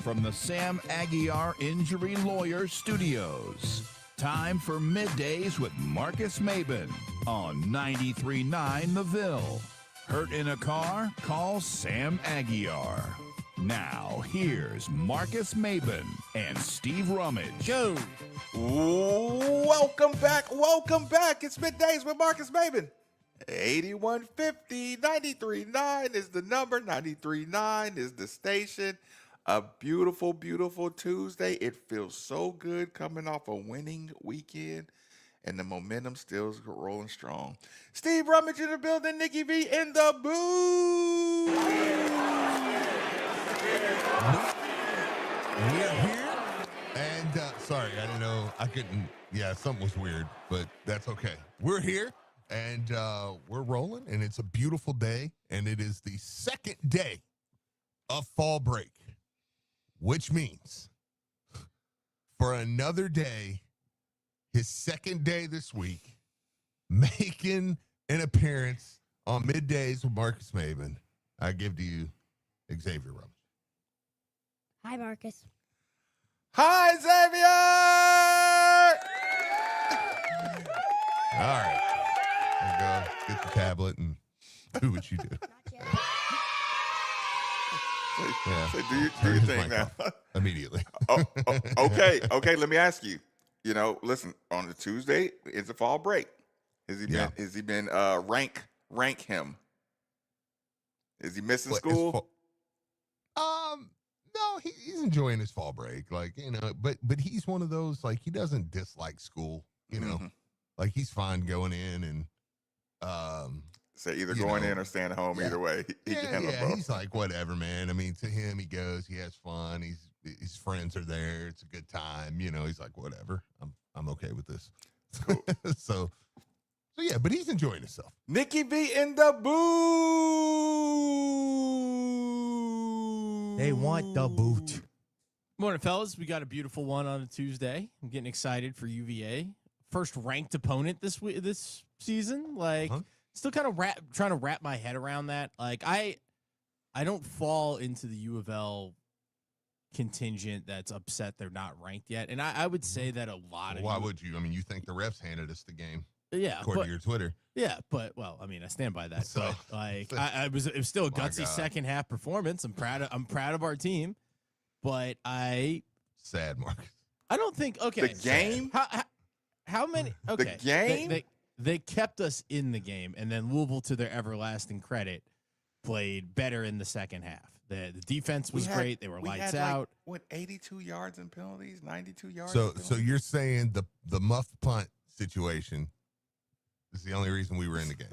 from the Sam Aguiar Injury Lawyer Studios. Time for Middays with Marcus Maben on 93.9 The Ville. Hurt in a car? Call Sam Aguiar. Now, here's Marcus Maben and Steve Rummage. Go. Welcome back. It's Middays with Marcus Maben. 8150 93.9 is the number. 93.9 is the station. A beautiful, beautiful Tuesday. It feels so good coming off a winning weekend, and the momentum still is rolling strong. Steve Rummage in the building. Nikki V in the booth. We are here. And sorry, I didn't know. I couldn't. Yeah, something was weird, but that's okay. We're here. And we're rolling, and it's a beautiful day, and it is the second day of fall break, which means for another day, his second day this week, making an appearance on Middays with Marcus Maben, I give to you Xavier Rummage. Hi, Marcus. Hi, Xavier! All right. Go get the tablet and do what you do. So do your thing now. Immediately. Okay. Let me ask you. You know, listen. On the Tuesday, it's a fall break. Has he been rank him? Is he missing school? No, he's enjoying his fall break. Like, you know, but he's one of those, like, he doesn't dislike school. You know, like he's fine going in and. So either going in or staying at home, either way. He can handle both. He's like, whatever, man. I mean, to him, he goes, he has fun. His friends are there. It's a good time. You know, he's like, whatever. I'm okay with this. Cool. so yeah, but he's enjoying himself. Nikki V in the booth. They want the boot. Morning, fellas. We got a beautiful one on a Tuesday. I'm getting excited for UVA. First ranked opponent this season. Like, still kind of trying to wrap my head around that. Like, I don't fall into the U of L contingent that's upset they're not ranked yet. And I would say that a lot of why would you? I mean, you think the refs handed us the game. Yeah. According to your Twitter. Yeah, but well, I mean, I stand by that. So, but like it was still a gutsy second half performance. I'm proud of our team. But sad, Marcus. I don't think the game? How many? Okay, the game. They kept us in the game, and then Louisville, to their everlasting credit, played better in the second half. The defense was great. They were lights out. 82 yards in penalties, 92 yards. So you're saying the muff punt situation is the only reason we were in the game?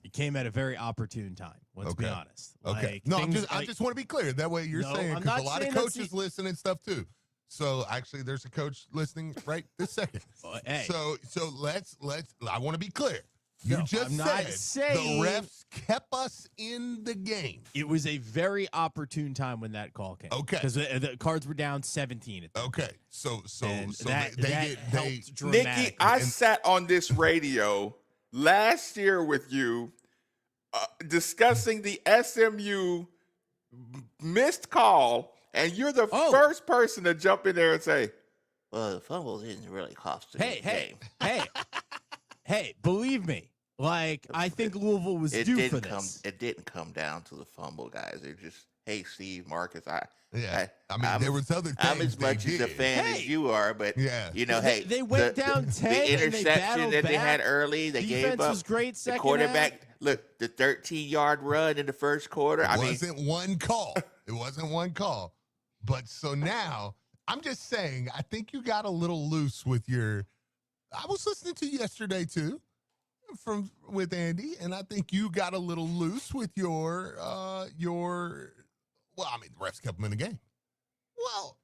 It came at a very opportune time. Let's be honest. Okay. Like, no, I just want to be clear. That way you're saying, because a lot of coaches listen and stuff too. So actually, there's a coach listening right this second. Hey. So let's. I want to be clear. You No, just I'm not said saying- the refs kept us in the game. It was a very opportune time when that call came. Okay. Because the Cards were down 17 at that Okay. point. So that helped dramatically. Nikki, I sat on this radio last year with you discussing the SMU missed call, and you're the first person to jump in there and say, well, the fumble didn't really cost the game. Hey, believe me. Like, I think Louisville was due for this. It didn't come down to the fumble, guys. It just, hey, Steve, Marcus, I mean, there was other things. I'm as much as a fan as you are, but you know, they went down 10. The interception that they had early, they Defense gave up. Was great second the quarterback. half. Look, the 13-yard run in the first quarter. It wasn't one call. It wasn't one call. But so now, I'm just saying, I think you got a little loose with your. I was listening to you yesterday too, with Andy, and I think you got a little loose with your. Well, I mean, the refs kept them in the game. Well,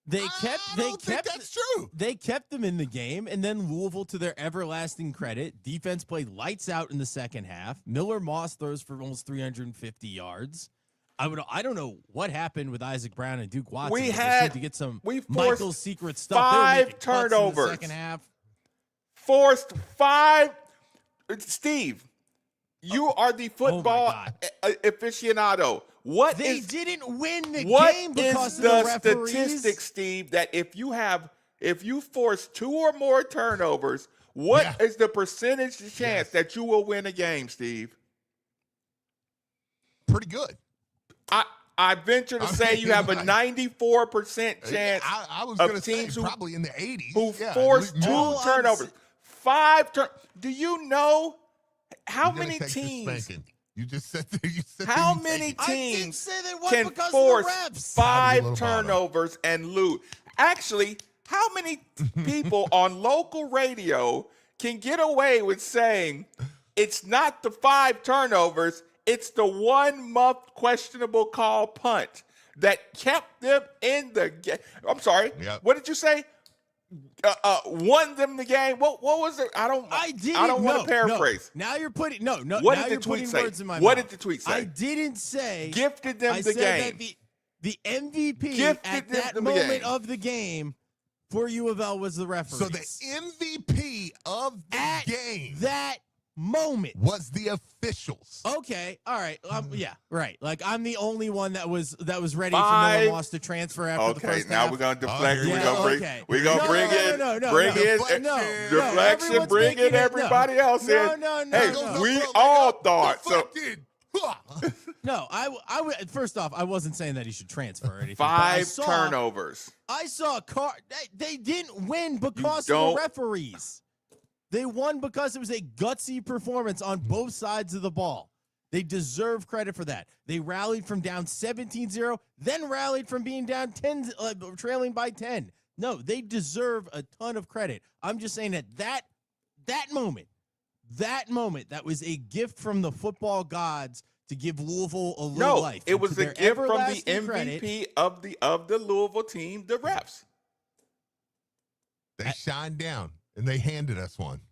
They kept that's true. They kept them in the game, and then Louisville, to their everlasting credit, defense played lights out in the second half. Miller Moss throws for almost 350 yards. I don't know what happened with Isaac Brown and Duke Watson. We had to get some Michael's secret stuff. 5 turnovers. In the second half. Forced 5. Steve, you are the football aficionado. They didn't win the what game because is of the the referees. statistic, Steve, that if you force 2 or more turnovers, what is the percentage chance that you will win a game, Steve? Pretty good. I venture to say you have a 94% chance I was of going to say teams probably in the 80s. who force 2 turnovers. 5 Do you know how many teams? You just said there. You said how many I didn't teams say they won can because force of the refs. 5 turnovers and lose? Actually, how many people on local radio can get away with saying it's not the 5 turnovers, it's the 1 month questionable call punt that kept them in the game? I'm sorry. Yep. What did you say? Won them the game. What was it? I don't want to paraphrase. No. Now you're putting what did the tweet say? Words in my What mouth. did the tweet say? I didn't say gifted them I the said game. That the MVP Gifted at them that the moment game. of the game for U of L was the referees. So the MVP of the game that moment was the officials. Okay, all right, yeah, right. Like I'm the only one that was ready 5. for Miller Moss to transfer after the first now half. we're gonna deflect. Yeah, We're gonna bring in deflection. Everyone's Bring in making it- everybody else in. No. Hey, we all thought so. No, I first off, I wasn't saying that he should transfer or anything. but 5 turnovers. I saw a car. They didn't win because You of don't- the referees. They won because it was a gutsy performance on both sides of the ball. They deserve credit for that. They rallied from down 17-0, then rallied from being down 10, trailing by 10. No, they deserve a ton of credit. I'm just saying that moment, that was a gift from the football gods to give Louisville a little life. It was a a gift from the MVP of the Louisville team, the refs. They shined down. And they handed us one.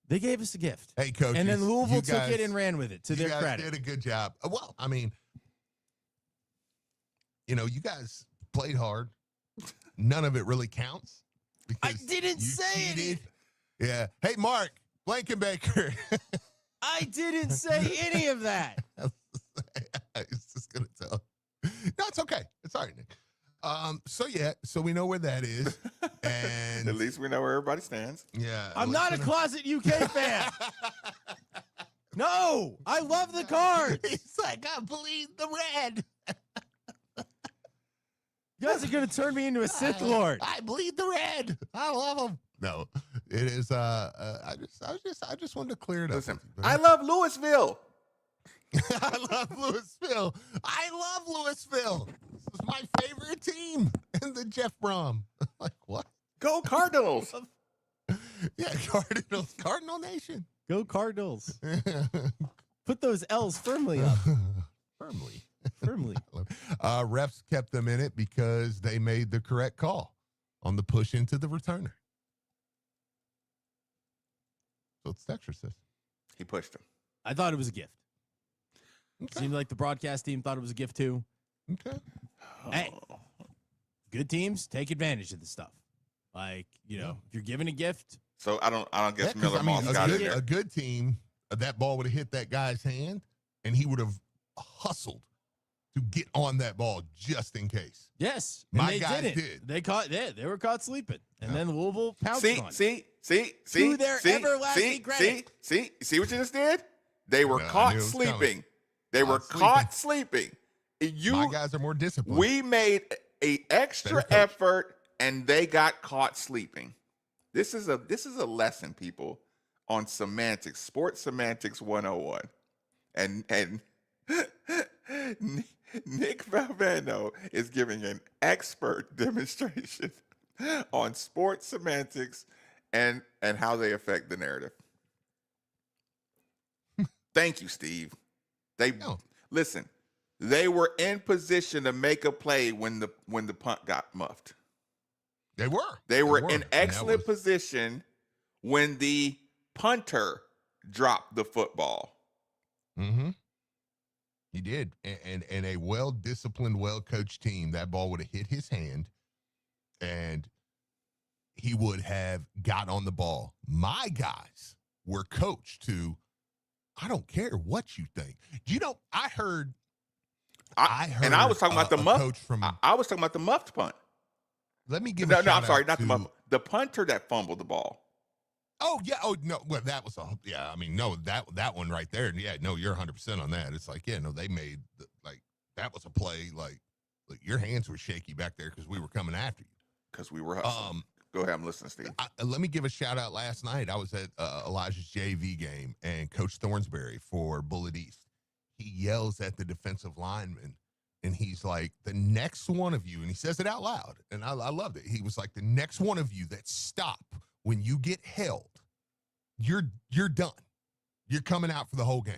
They gave us a gift. Hey, coach. And then Louisville took it and ran with it, to their credit. You did a good job. Well, I mean, you guys played hard. None of it really counts. I didn't say it. Yeah. Hey, Mark Blankenbaker. I didn't say any of that. I was just going to tell. No, it's okay. It's all right, Nick. So we know where that is, and at least we know where everybody stands. Yeah, I'm not a closet UK fan. No, I love the Cards. He's like, I bleed the red. You guys are gonna turn me into a Sith Lord. I bleed the red. I love them. No, it is. I just wanted to clear it up. Listen, I love Louisville. I love Louisville. This is my favorite team in the Jeff Brom. Like, what? Go Cardinals. Yeah, Cardinals. Cardinal Nation. Go Cardinals. Put those L's firmly up. Firmly. Refs kept them in it because they made the correct call on the push into the returner. So it's Dexter says. He pushed him. I thought it was a gift. Okay. Seemed like the broadcast team thought it was a gift too. Okay. Hey, good teams take advantage of this stuff. Like, if you're giving a gift. So I don't guess Yeah, Miller Moss got it there. A good team, that ball would have hit that guy's hand, and he would have hustled to get on that ball just in case. Yes, My they guys didn't. did. They were caught sleeping, and then Louisville pounced on it. See, To their everlasting credit. See what you just did? They were caught sleeping. They were caught sleeping. My guys are more disciplined. We made a extra effort, and they got caught sleeping. This is a lesson, people, on semantics, sports semantics 101. And Nick Valvano is giving an expert demonstration on sports semantics and how they affect the narrative. Thank you, Steve. Listen. They were in position to make a play when the punt got muffed. They were. They were in excellent position when the punter dropped the football. Mm-hmm. He did. And a well-disciplined, well-coached team, that ball would have hit his hand, and he would have got on the ball. My guys were coached to, I don't care what you think. I heard I heard, and I was talking about the muff. coach from. I was talking about the muffed punt. Let me give. No, a shout I'm sorry, out not to, the muff. The punter that fumbled the ball. Oh yeah. Oh no. Well, that was a. Yeah. I mean, no. That one right there. Yeah. No, you're 100% on that. It's like, yeah. No, they made like that was a play. Like your hands were shaky back there because we were coming after you. Because we were hustling. Go ahead, I'm listening, Steve. Let me give a shout out. Last night I was at Elijah's JV game, and Coach Thornsberry for Bullet East, he yells at the defensive lineman, and he's like, "The next one of you," and he says it out loud, and I loved it. He was like, "The next one of you that stop when you get held, you're done. You're coming out for the whole game."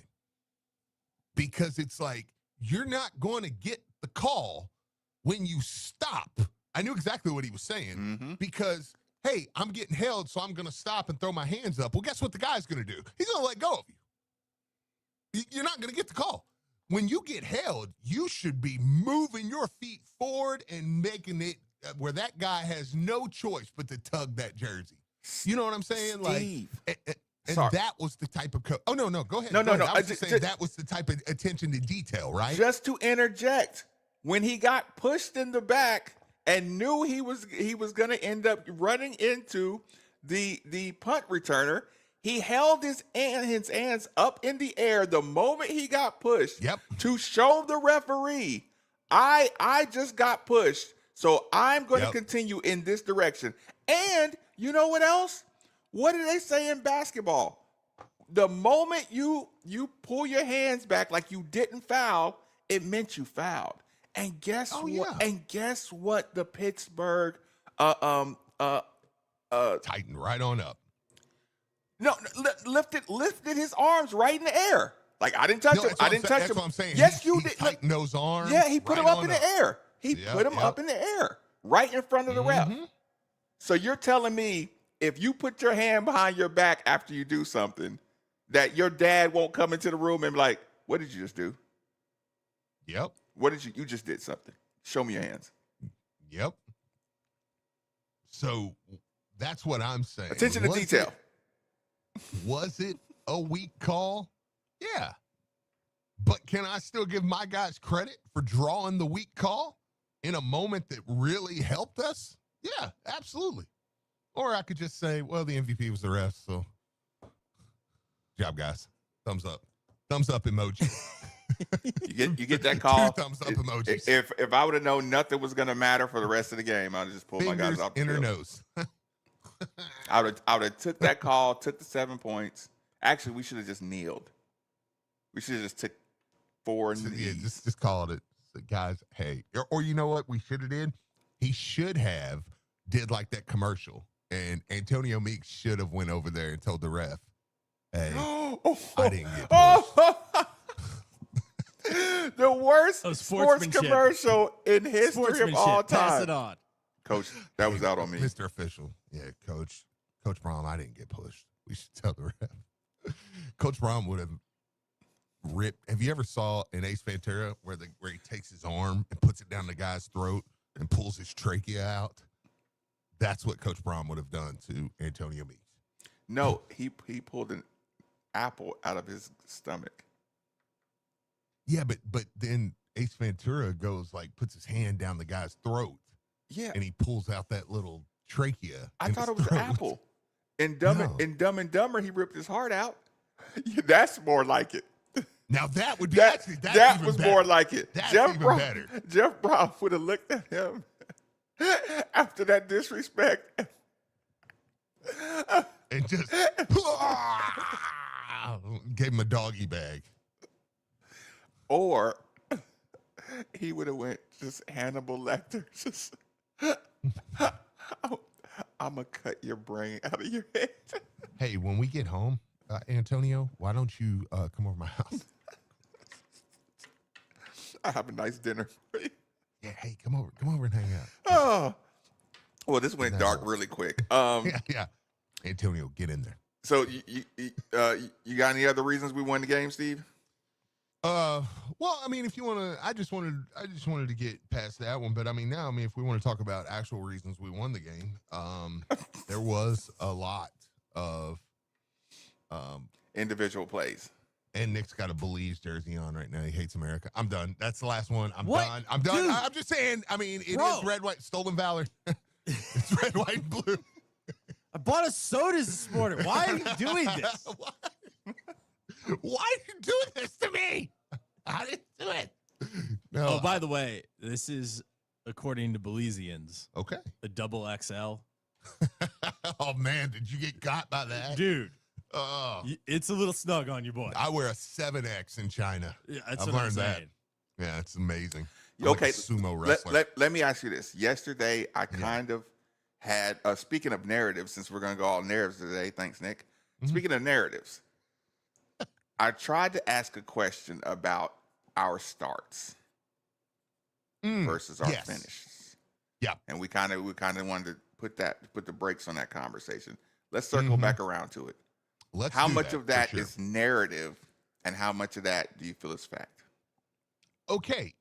Because it's like, you're not going to get the call when you stop. I knew exactly what he was saying because, hey, I'm getting held, so I'm going to stop and throw my hands up. Well, guess what the guy's going to do? He's going to let go of you. You're not going to get the call. When you get held, you should be moving your feet forward and making it where that guy has no choice but to tug that jersey. You know what I'm saying? Steve. And that was the type of oh, no, go ahead. No. I was just saying that was the type of attention to detail, right? Just to interject, when he got pushed in the back and knew he was going to end up running into the punt returner, he held his hands up in the air the moment he got pushed to show the referee, I just got pushed, so I'm going to continue in this direction. And you know what else? What do they say in basketball? The moment you pull your hands back like you didn't foul, it meant you fouled. And guess what? Yeah. And guess what? The Pittsburgh tightened right on up. No, lifted his arms right in the air. Like I didn't touch him. I didn't touch him. That's what I'm saying. Yes, he did. Tightened those arms. Yeah, he put right him up in the air. He put him up in the air, right in front of the ref. So you're telling me if you put your hand behind your back after you do something, that your dad won't come into the room and be like, "What did you just do?" Yep. What did you just did something? Show me your hands. Yep. So that's what I'm saying. Attention to detail. Was it a weak call? Yeah. But can I still give my guys credit for drawing the weak call in a moment that really helped us? Yeah, absolutely. Or I could just say, well, the MVP was the ref, so job, guys. Thumbs up. Thumbs up emoji. You get that call. 2 thumbs up emojis. If I would have known nothing was going to matter for the rest of the game, I'd just pull my guys off the in her field. nose. I would have took that call, took the 7 points. Actually, we should have just kneeled. We should have just took 4 knees. Yeah, just call it, guys. Hey, or you know what we should have did? He should have did like that commercial, and Antonio Meeks should have went over there and told the ref, "Hey, I didn't get pushed." The worst sports commercial in history of all time. Pass it on. Coach, that was out on me. Mr. Official. Yeah, Coach Braun, I didn't get pushed. We should tell the ref. Coach Braun would have ripped. Have you ever saw in Ace Ventura where he takes his arm and puts it down the guy's throat and pulls his trachea out? That's what Coach Braun would have done to Antonio Meeks. No, he pulled an apple out of his stomach. Yeah, but then Ace Ventura puts his hand down the guy's throat. Yeah. And he pulls out that little trachea. I thought it was an apple. In Dumb and Dumber, he ripped his heart out. That's more like it. Now that would be that was better. more like it. That's Jeff even Brown, better. Jeff Brown would have looked at him after that disrespect and just gave him a doggy bag. Or he would have went just Hannibal Lecter. Just, I'm going to cut your brain out of your head. Hey, when we get home, Antonio, why don't you come over my house? I have a nice dinner for you. Yeah, hey, come over and hang out. Oh, well, this went dark really quick. Yeah. Antonio, get in there. So you got any other reasons we won the game, Steve? Well, I mean, if you want to, I just wanted to get past that one, but I mean, now, if we want to talk about actual reasons we won the game, there was a lot of, individual plays. And Nick's got a Belize jersey on right now. He hates America. I'm done. That's the last one. I'm What? done. I'm done. Dude. I'm just saying. I mean, it Bro. is red, white, stolen valor. It's red, white, and blue. I bought us sodas this morning. Why are you doing this? Why are you doing this to me? I didn't do it. No. Oh, by the way, this is, according to Belizeans, Okay. a double XL. Oh, man. Did you get got by that? Dude, Oh. it's a little snug on you, boy. I wear a 7X in China. Yeah, that's I've what I'm learned that. saying. Yeah, it's amazing. Okay, Like a sumo wrestler. let me ask you this. Yesterday, I kind of had, speaking of narratives, since we're going to go all narratives today, thanks, Nick. Speaking of narratives, I tried to ask a question about our starts versus our finishes. Yeah. And we kind of wanted to put the brakes on that conversation. Let's circle back around to it. How much of that is narrative and how much of that do you feel is fact? Okay.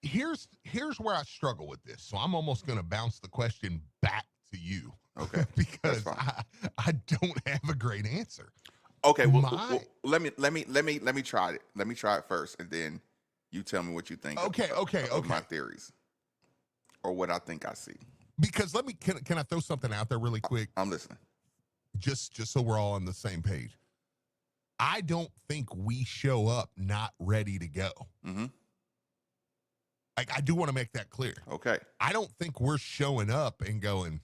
Here's where I struggle with this. So I'm almost going to bounce the question back to you. Okay. Because I don't have a great answer. Okay, well, let me try it. Let me try it first, and then you tell me what you think. Of my theories, or what I think I see. Because can I throw something out there really quick? I'm listening. Just so we're all on the same page. I don't think we show up not ready to go. Mm-hmm. Like, I do want to make that clear. Okay. I don't think we're showing up and going,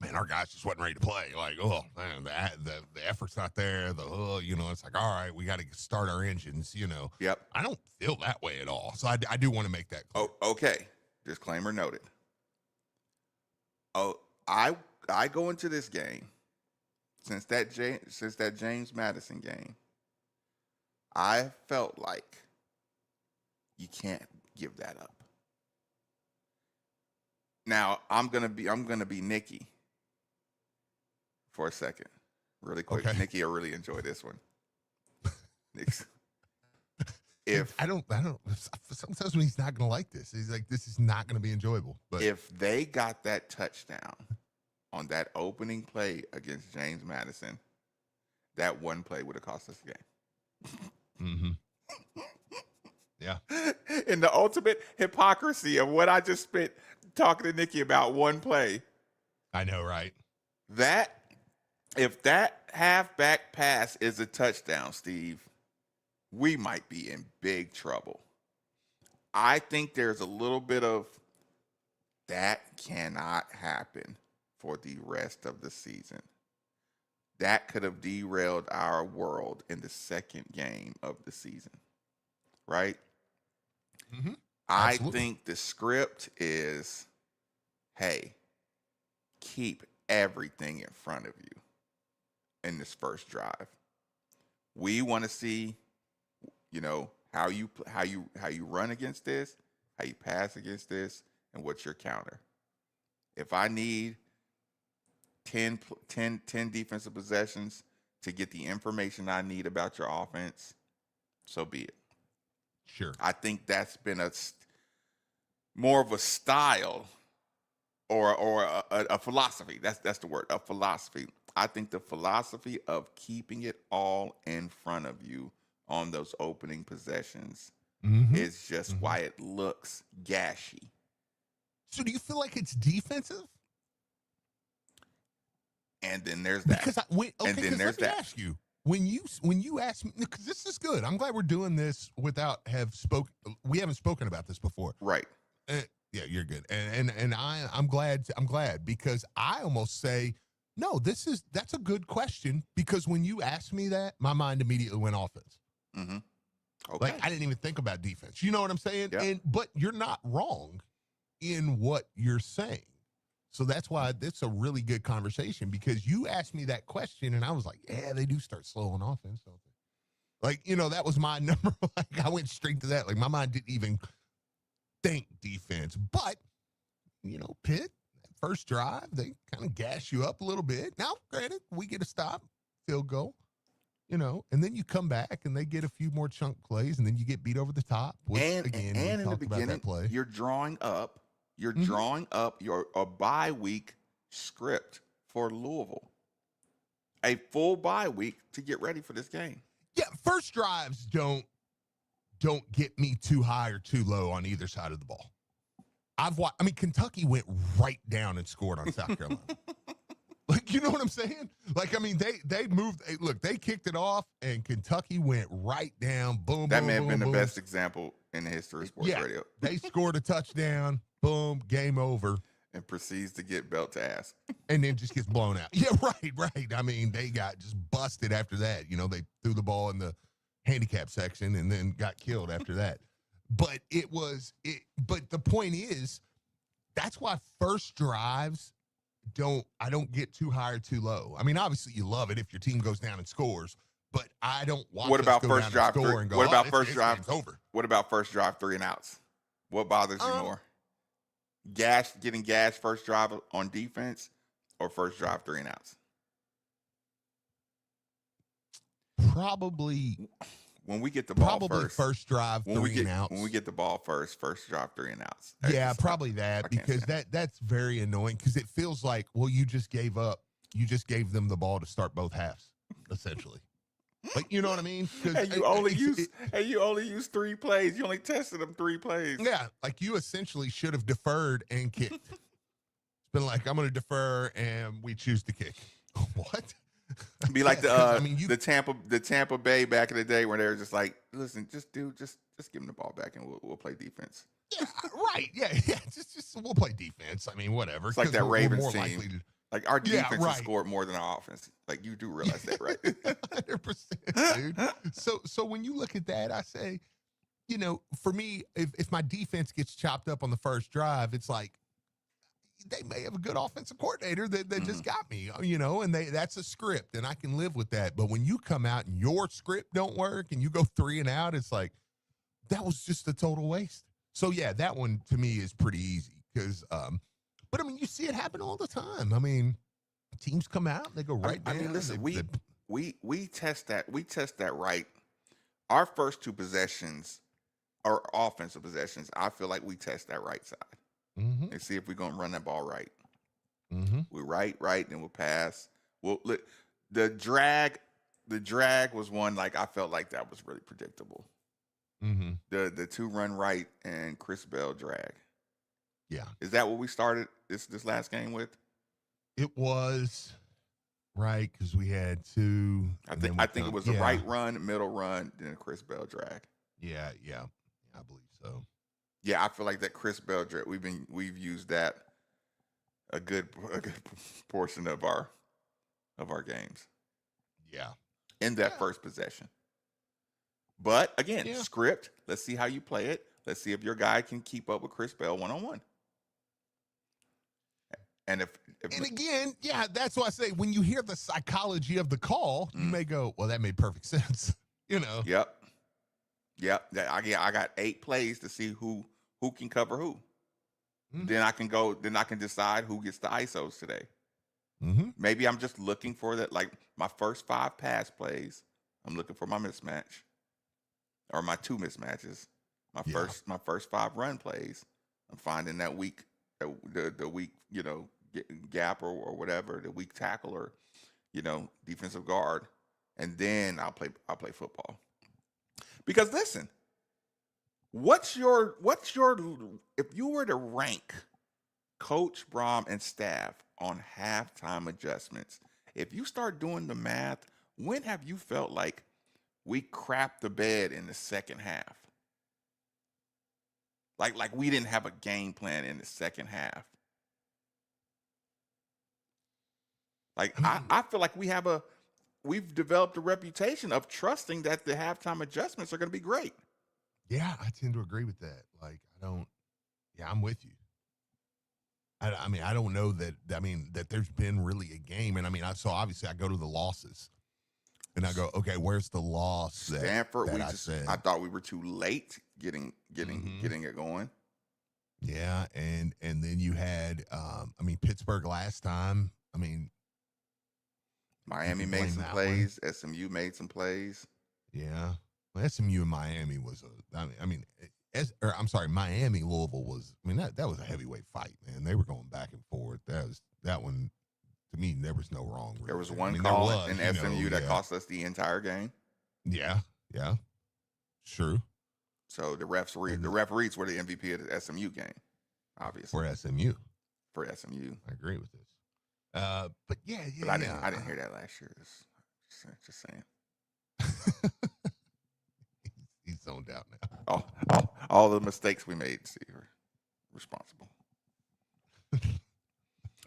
man, our guys just wasn't ready to play. Like, oh man, the effort's not there. It's like, all right, we got to start our engines. Yep. I don't feel that way at all. So I do want to make that clear. Oh, okay. Disclaimer noted. Oh, I go into this game since that James Madison game. I felt like you can't give that up. Now I'm gonna be Nikki for a second, really quick. Okay. Nikki, I really enjoy this one. If I don't. Sometimes when he's not gonna like this, he's like, this is not gonna be enjoyable. But if they got that touchdown on that opening play against James Madison, that one play would have cost us the game. Mm-hmm. Yeah. In the ultimate hypocrisy of what I just spent talking to Nikki about one play. I know, right? If that halfback pass is a touchdown, Steve, we might be in big trouble. I think there's a little bit of that cannot happen for the rest of the season. That could have derailed our world in the second game of the season, right? Mm-hmm. I think the script is, hey, keep everything in front of you in this first drive. We want to see, how you run against this, how you pass against this, and what's your counter. If I need 10 defensive possessions to get the information I need about your offense, so be it. Sure. I think that's been more of a style or a philosophy. That's the word, a philosophy. I think the philosophy of keeping it all in front of you on those opening possessions is just why it looks gashy. So do you feel like it's defensive? And then there's that. Let me ask you. When you ask me, because this is good. I'm glad we're doing this without we haven't spoken about this before. Right. Yeah, you're good. And I'm glad because I almost say, no, that's a good question, because when you asked me that, my mind immediately went offense. Mm-hmm. Okay. Like, I didn't even think about defense. You know what I'm saying? Yeah. But you're not wrong in what you're saying. So that's why it's a really good conversation, because you asked me that question and I was like, yeah, they do start slow on offense, don't they? Like, that was my number. Like, I went straight to that. Like, my mind didn't even think defense. But, Pitt, first drive, they kind of gas you up a little bit. Now, granted, we get a stop, field goal, and then you come back and they get a few more chunk plays and then you get beat over the top. Which, and again, in the about beginning, that play. you're drawing up a bye week script for Louisville. A full bye week to get ready for this game. Yeah, first drives don't get me too high or too low on either side of the ball. Kentucky went right down and scored on South Carolina. Like, you know what I'm saying? Like, I mean, they moved. Look, they kicked it off, and Kentucky went right down. Boom, That boom, may have boom, been boom. the best example in the history of sports radio. They scored a touchdown. Boom, game over. And proceeds to get belt to ass. And then just gets blown out. Yeah, right. I mean, they got just busted after that. You know, they threw the ball in the handicap section and then got killed after that. But but the point is, that's why first drives I don't get too high or too low. I mean, obviously you love it if your team goes down and scores, but I don't watch What about us go first down drive? and score and go, What about this first drive? game's over. What about first drive 3 and outs? What bothers you more? Getting gashed first drive on defense, or first drive 3 and outs? Probably when we get the ball first drive 3 and outs. When we get the ball first drive 3 and outs. Yeah, probably that, because that's very annoying, because it feels like, well, you just gave them the ball to start both halves, essentially. Like, you know what I mean? And you only used 3 plays. You only tested them 3 plays. Yeah, like you essentially should have deferred and kicked. It's been like, I'm going to defer and we choose to kick. What? Be like the Tampa Bay back in the day where they were just like, listen, just give them the ball back and we'll play defense. Yeah, right. Yeah. Just we'll play defense. I mean, whatever. It's like that Ravens team. Likely to, like our defense has scored more than our offense. Like, you do realize that, right? 100%, dude. So when you look at that, I say, you know, for me, if my defense gets chopped up on the first drive, it's like, they may have a good offensive coordinator that just got me, you know, and that's a script, and I can live with that. But when you come out and your script don't work and you go 3 and out, it's like, that was just a total waste. So yeah, that one to me is pretty easy, because, but I mean, you see it happen all the time. I mean, teams come out, they go right down. I mean, listen, we test that right. Our first 2 possessions are offensive possessions. I feel like we test that right side. Mm-hmm. And see if we're gonna run that ball right. Mm-hmm. We're right, then we'll pass. The drag was one, like, I felt like that was really predictable. Mm-hmm. The 2 run right and Chris Bell drag. Yeah. Is that what we started this last game with? It was right, because we had 2. I think it was the right run, middle run, then a Chris Bell drag. Yeah, I believe so. Yeah, I feel like that Chris Bell drag, we've used that a good portion of our games. Yeah. In that first possession. But again, script. Let's see how you play it. Let's see if your guy can keep up with Chris Bell one-on-one. And again, that's why I say, when you hear the psychology of the call, you may go, well, that made perfect sense. You know. Yep. I got 8 plays to see who can cover who. Mm-hmm. Then I can decide who gets the ISOs today. Mm-hmm. Maybe I'm just looking for that, like my first 5 pass plays. I'm looking for my mismatch, or my 2 mismatches. My first 5 run plays. I'm finding that weak, the weak, you know, gap or whatever, the weak tackle, or, you know, defensive guard, and then I'll play football. Because listen, what's your if you were to rank Coach Brom and staff on halftime adjustments, if you start doing the math, when have you felt like we crapped the bed in the second half? Like we didn't have a game plan in the second half. Like, I feel like we've developed a reputation of trusting that the halftime adjustments are going to be great. Yeah, I tend to agree with that. Like, I'm with you. I mean, I don't know that there's been really a game. And I mean, so obviously I go to the losses and I go, okay, where's the loss? Stanford, I thought we were too late getting it going. Yeah. And then you had, Pittsburgh last time. I mean, Miami made some plays. SMU made some plays. Yeah. Well, SMU and Miami was Miami, Louisville was, that was a heavyweight fight, man. They were going back and forth. That one, to me, there was no wrong. There was one call in SMU that cost us the entire game. Yeah, yeah, true. So the referees were the MVP of the SMU game, obviously For SMU. for SMU. I agree with this. But yeah, But I didn't hear that last year. Just saying. He's zoned out now. All the mistakes we made, see, are responsible.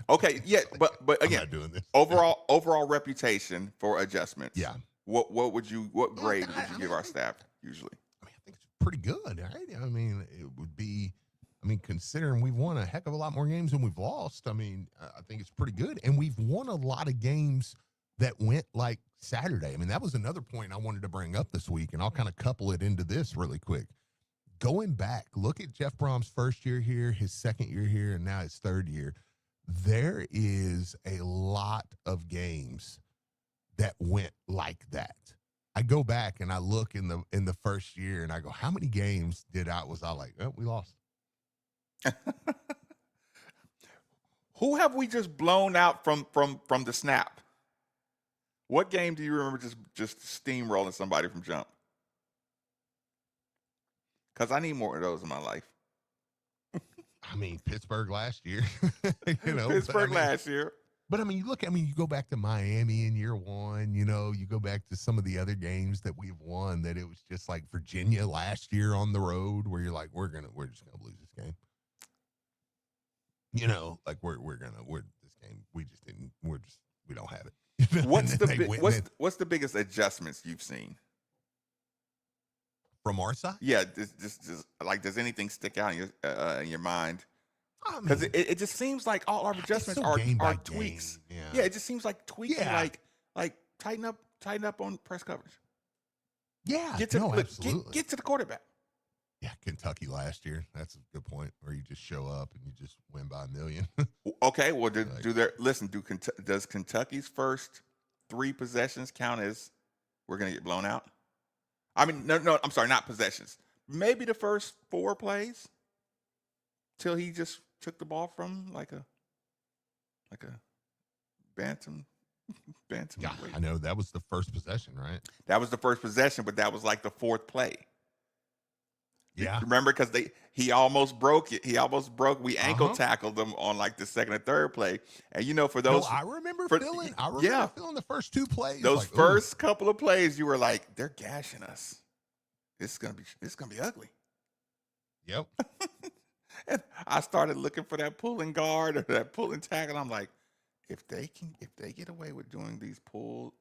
Okay, yeah, but I'm again, not doing this. overall reputation for adjustments. Yeah. What grade would you give our staff usually? I think it's pretty good, right? I mean, it would be. I mean, considering we've won a heck of a lot more games than we've lost, I mean, I think it's pretty good. And we've won a lot of games that went like Saturday. I mean, that was another point I wanted to bring up this week, and I'll kind of couple it into this really quick. Going back, look at Jeff Brom's first year here, his second year here, and now his third year. There is a lot of games that went like that. I go back and I look in the first year and I go, how many games was I like, oh, we lost? Who have we just blown out from the snap? What game do you remember just steamrolling somebody from jump? Because I need more of those in my life. I mean, Pittsburgh last year. Last year. But I mean, you go back to Miami in year one, you go back to some of the other games that we've won that it was just like Virginia last year on the road where you're like, we're just gonna lose this game. Like we're this game. We don't have it. What's the biggest adjustments you've seen from our side? Yeah, just like, does anything stick out in your mind? Because it just seems like all our adjustments are tweaks. Yeah, it just seems like tweaking, like tighten up on press coverage. Yeah, absolutely. Get to the quarterback. Yeah, Kentucky last year. That's a good point. Where you just show up and you just win by 1 million. Okay, well, does Kentucky's first 3 possessions count as we're going to get blown out? I mean, no, I'm sorry, not possessions. Maybe the first 4 plays till he just took the ball from like a bantam. Yeah, I know that was the first possession, right? That was the first possession, but that was like the 4th play. Yeah, remember, because he almost broke it. We ankle tackled them on like the 2nd or 3rd play, and for those, I remember feeling the first 2 plays. Those first couple of plays, you were like, they're gashing us. It's gonna be ugly. Yep. And I started looking for that pulling guard or that pulling tackle. I'm like, if they get away with doing these pulls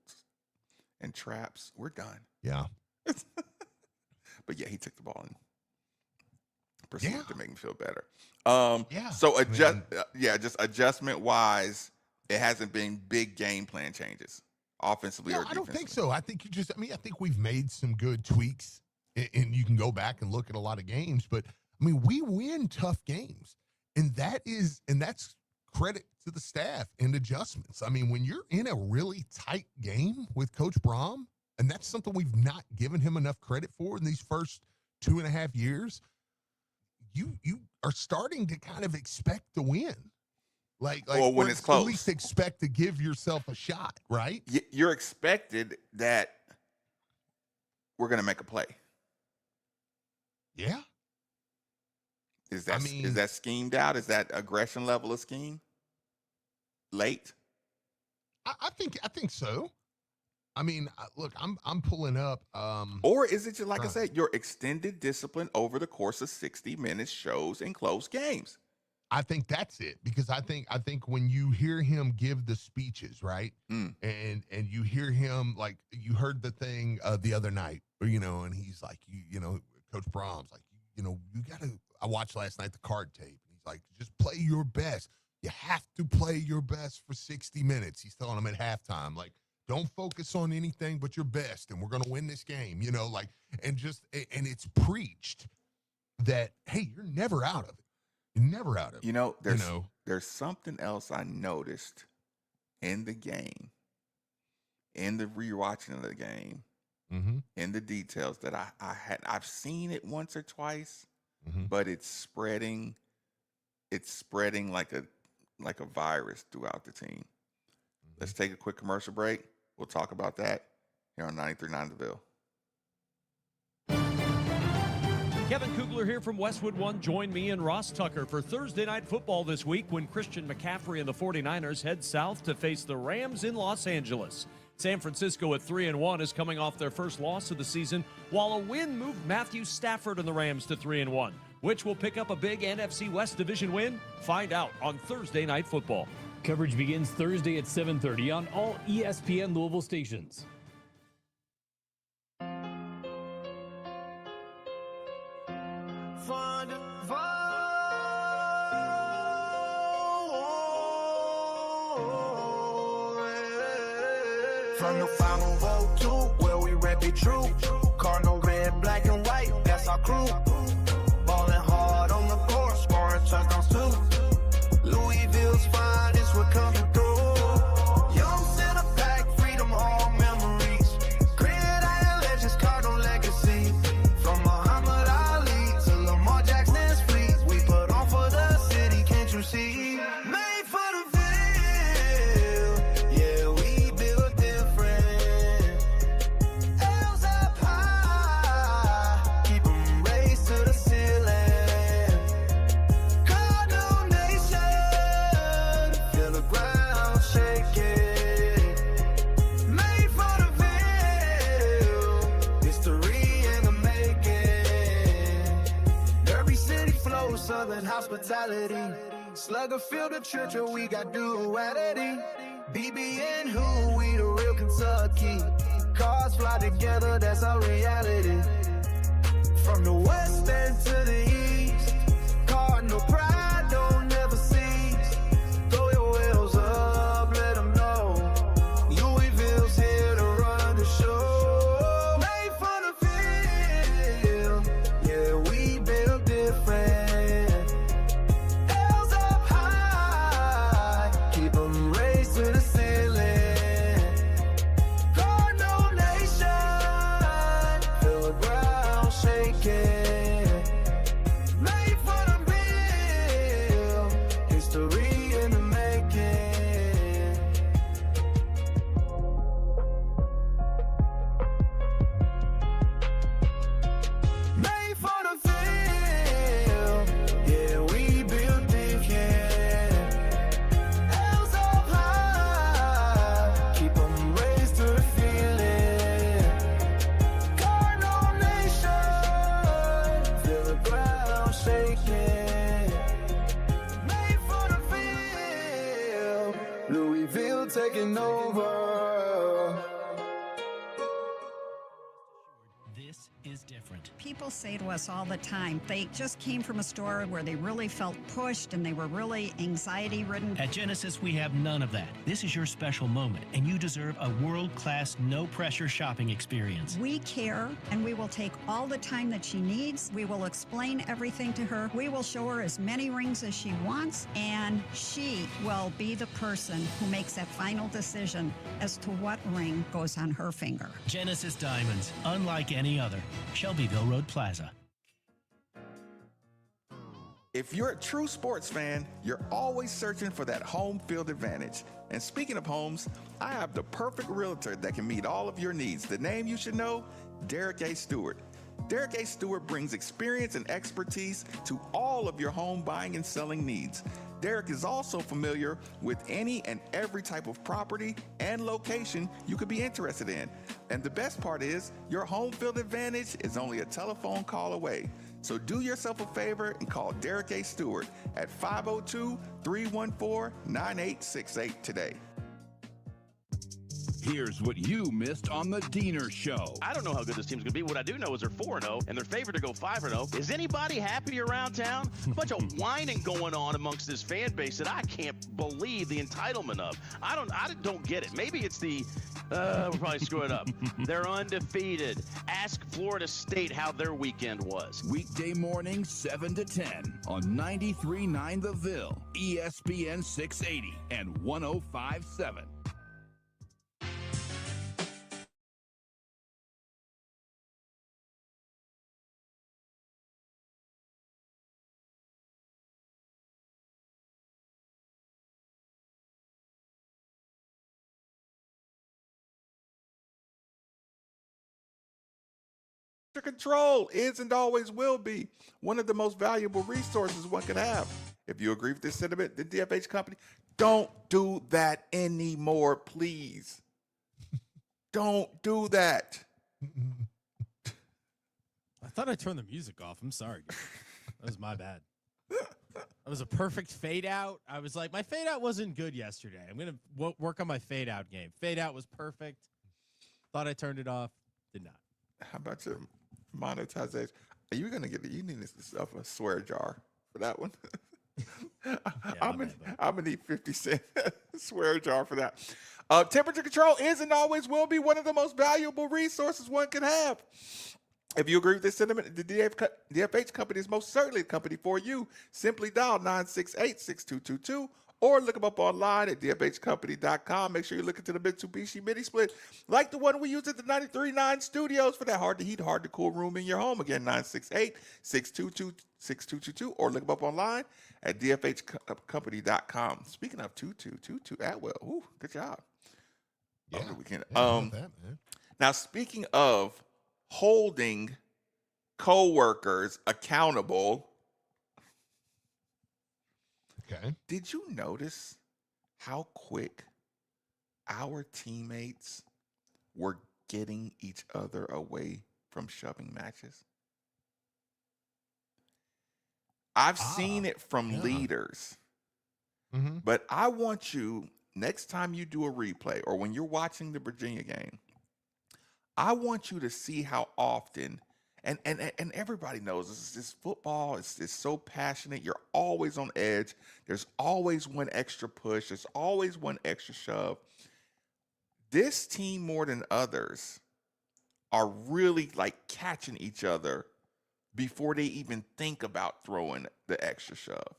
and traps, we're done. Yeah. But yeah, he took the ball and proceeded to make me feel better. So just adjustment wise, it hasn't been big game plan changes offensively or defensively. I don't think so. I think I think we've made some good tweaks, and you can go back and look at a lot of games, but I mean, we win tough games, and that's credit to the staff and adjustments. I mean, when you're in a really tight game with Coach Brom, and that's something we've not given him enough credit for in these first 2.5 years, you are starting to kind of expect to win. Like when it's close. At least expect to give yourself a shot, right? You're expected that we're going to make a play. Yeah. Is that schemed out? Is that aggression level of scheme late? I think so. I mean, look, I'm pulling up. Or is it just like I said, your extended discipline over the course of 60 minutes shows in close games? I think that's it, because I think when you hear him give the speeches, right, and you hear him, like, you heard the thing the other night, and he's like, Coach Brom's like, you gotta. I watched last night the card tape. He's like, just play your best. You have to play your best for 60 minutes. He's telling them at halftime, like, don't focus on anything but your best, and we're going to win this game, and it's preached that, hey, you're never out of it. You're never out of it. There's something else I noticed in the game, in the rewatching of the game, in the details that I've seen it once or twice, but it's spreading like a virus throughout the team. Let's take a quick commercial break. We'll talk about that here on 93.9 The Ville. Kevin Kugler here from Westwood One. Join me and Ross Tucker for Thursday Night Football this week when Christian McCaffrey and the 49ers head south to face the Rams in Los Angeles. San Francisco at 3-1 is coming off their first loss of the season, while a win moved Matthew Stafford and the Rams to 3-1. Which will pick up a big NFC West division win? Find out on Thursday Night Football. Coverage begins Thursday at 7:30 on all ESPN Louisville stations. From the 502, where we rep it true. Cardinal red, black and white, that's our crew. Ballin' hard on the court, scoring touchdowns too. Louisville's finest, we're coming through. Young center pack, freedom, all memories. Gridiron legends, Cardinal legacy. From Muhammad Ali to Lamar Jackson's fleet, we put on for the city, can't you see? Made for the field, yeah, we build different. L's up high, keep 'em raised to the ceiling. Cardinal Nation, feel the ground shaking. Made for the field, history in the making. Derby City flows, Southern hospitality. Slugger field the church, we got duality. BB and who, we the real Kentucky. Cars fly together, that's our reality. From the west end to the east, Cardinal pride don't never cease. Throw your wheels up, let them know. Louisville's here to run the show. Made for the field, yeah, we build different. L's up high, keep 'em raised to the ceiling. Cardinal Nation, feel the ground shaking. Made for the real, history in the making. Made for the field, yeah, we build different. L's up high, keep 'em raised to the feeling. Cardinal Nation, feel the ground shaking. Made for the field, Louisville taking over. This is different. People say to us all the time, they just came from a store where they really felt pushed and they were really anxiety ridden. At Genesis, we have none of that. This is your special moment, and you deserve a world-class, no-pressure shopping experience. We care, and we will take all the time that she needs. We will explain everything to her. We will show her as many rings as she wants, and she will be the person who makes that final decision as to what ring goes on her finger. Genesis Diamonds, unlike any other. Shelbyville Road Plaza. If you're a true sports fan, you're always searching for that home field advantage. And speaking of homes, I have the perfect realtor that can meet all of your needs. The name you should know, Derek A. Stewart. Derek A. Stewart brings experience and expertise to all of your home buying and selling needs. Derek is also familiar with any and every type of property and location you could be interested in. And the best part is, your home field advantage is only a telephone call away. So do yourself a favor and call Derek A. Stewart at 502-314-9868 today. Here's what you missed on the Diener Show. I don't know how good this team's going to be. What I do know is they're 4-0, and they're favored to go 5-0. Is anybody happy around town? A bunch of whining going on amongst this fan base that I can't believe the entitlement of. I don't get it. Maybe it's the, we'll probably screw it up. They're undefeated. Ask Florida State how their weekend was. Weekday morning, 7 to 10 on 93.9 The Ville, ESPN 680 and 105.7. Control is and always will be one of the most valuable resources one could have. If you agree with this sentiment, the DFH company, don't do that anymore, please. Don't do that. I thought I turned the music off. I'm sorry, dude. That was my bad. That was a perfect fade out. I was like, my fade out wasn't good yesterday. I'm going to work on my fade out game. Fade out was perfect. Thought I turned it off. Did not. How about your monetization? Are you going to get you need yourself a swear jar for that one? I'm gonna need 50 cent swear jar for that. Temperature control is and always will be one of the most valuable resources one can have. If you agree with this sentiment, the DFH company is most certainly the company for you. Simply dial 968-6222 or look them up online at dfhcompany.com. Make sure you look into the Mitsubishi mini split like the one we use at the 93.9 studios for that hard to heat, hard to cool room in your home. Again, 968-622-6222 or look them up online at dfhcompany.com. Speaking of 2222 Atwell, ooh, good job. Yeah, over the weekend. That, man. Now, speaking of holding co-workers accountable. Okay. Did you notice how quick our teammates were getting each other away from shoving matches? I've seen it from leaders. Mm-hmm. But I want you, next time you do a replay or when you're watching the Virginia game, I want you to see how often, and everybody knows this football is so passionate. You're always on edge. There's always one extra push. There's always one extra shove. This team, more than others, are really like catching each other before they even think about throwing the extra shove.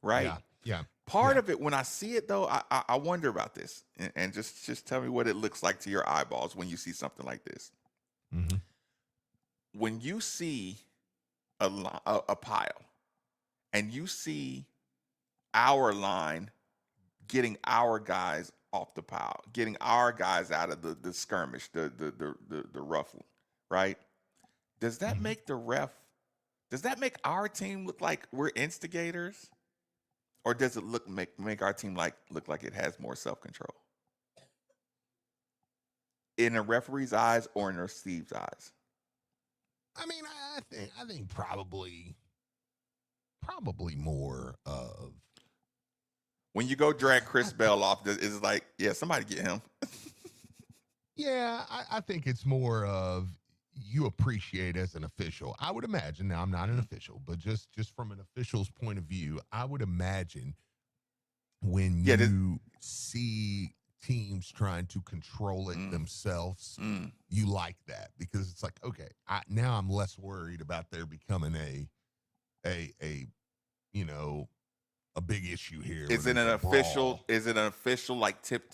Right? Yeah. Part of it, when I see it, though, I wonder about this. And just tell me what it looks like to your eyeballs when you see something like this. Mm-hmm. When you see a pile and you see our line getting our guys off the pile, getting our guys out of the skirmish, the ruffle, right? Does that make does that make our team look like we're instigators? Or does it make our team look like it has more self-control? In a referee's eyes or in Steve's eyes? I mean, I think probably more of when you go drag Chris Bell off, it's like, yeah, somebody get him. Yeah, I think it's more of you appreciate as an official. I would imagine, now I'm not an official, but just from an official's point of view, I would imagine when you see teams trying to control it themselves, you like that because it's like, okay, now I'm less worried about there becoming a big issue here. Is it an official? Is it an official like tip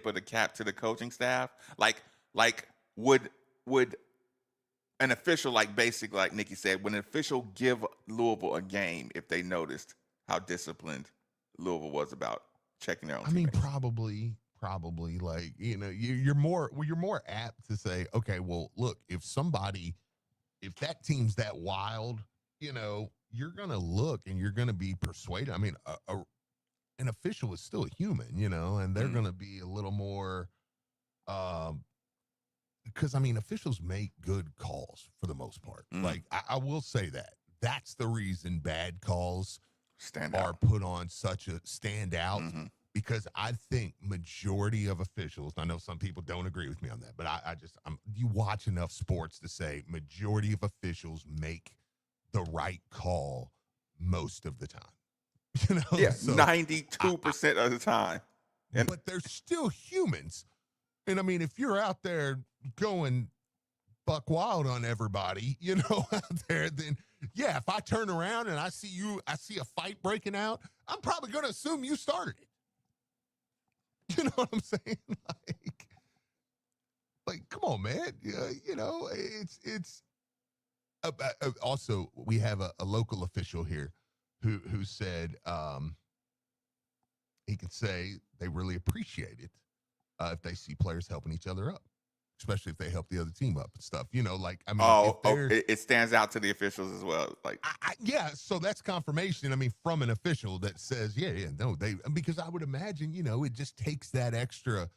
of the cap to the coaching staff? Like would an official, like basically, like Nikki said, would an official give Louisville a game if they noticed how disciplined Louisville was about checking their own teammates? I mean, probably like, you're more apt to say, okay, well, look, if that team's that wild, you're going to look and you're going to be persuaded. I mean, an official is still a human, and they're going to be a little more, because, I mean, officials make good calls for the most part. Like, I will say that. That's the reason bad calls are put on such a standout, because I think majority of officials, I know some people don't agree with me on that, but you watch enough sports to say majority of officials make the right call most of the time. Yeah, 92% of the time. But they're still humans. And I mean, if you're out there going buck wild on everybody, out there, then yeah, if I turn around and I see a fight breaking out, I'm probably going to assume you started it. You know what I'm saying? Like, come on, man. It's also, we have a local official here who said he could say they really appreciate it if they see players helping each other up. especially if they help the other team up and stuff. Like, I mean, it stands out to the officials as well. Like, yeah, so that's confirmation. I mean, from an official that says, because I would imagine, it just takes that extra.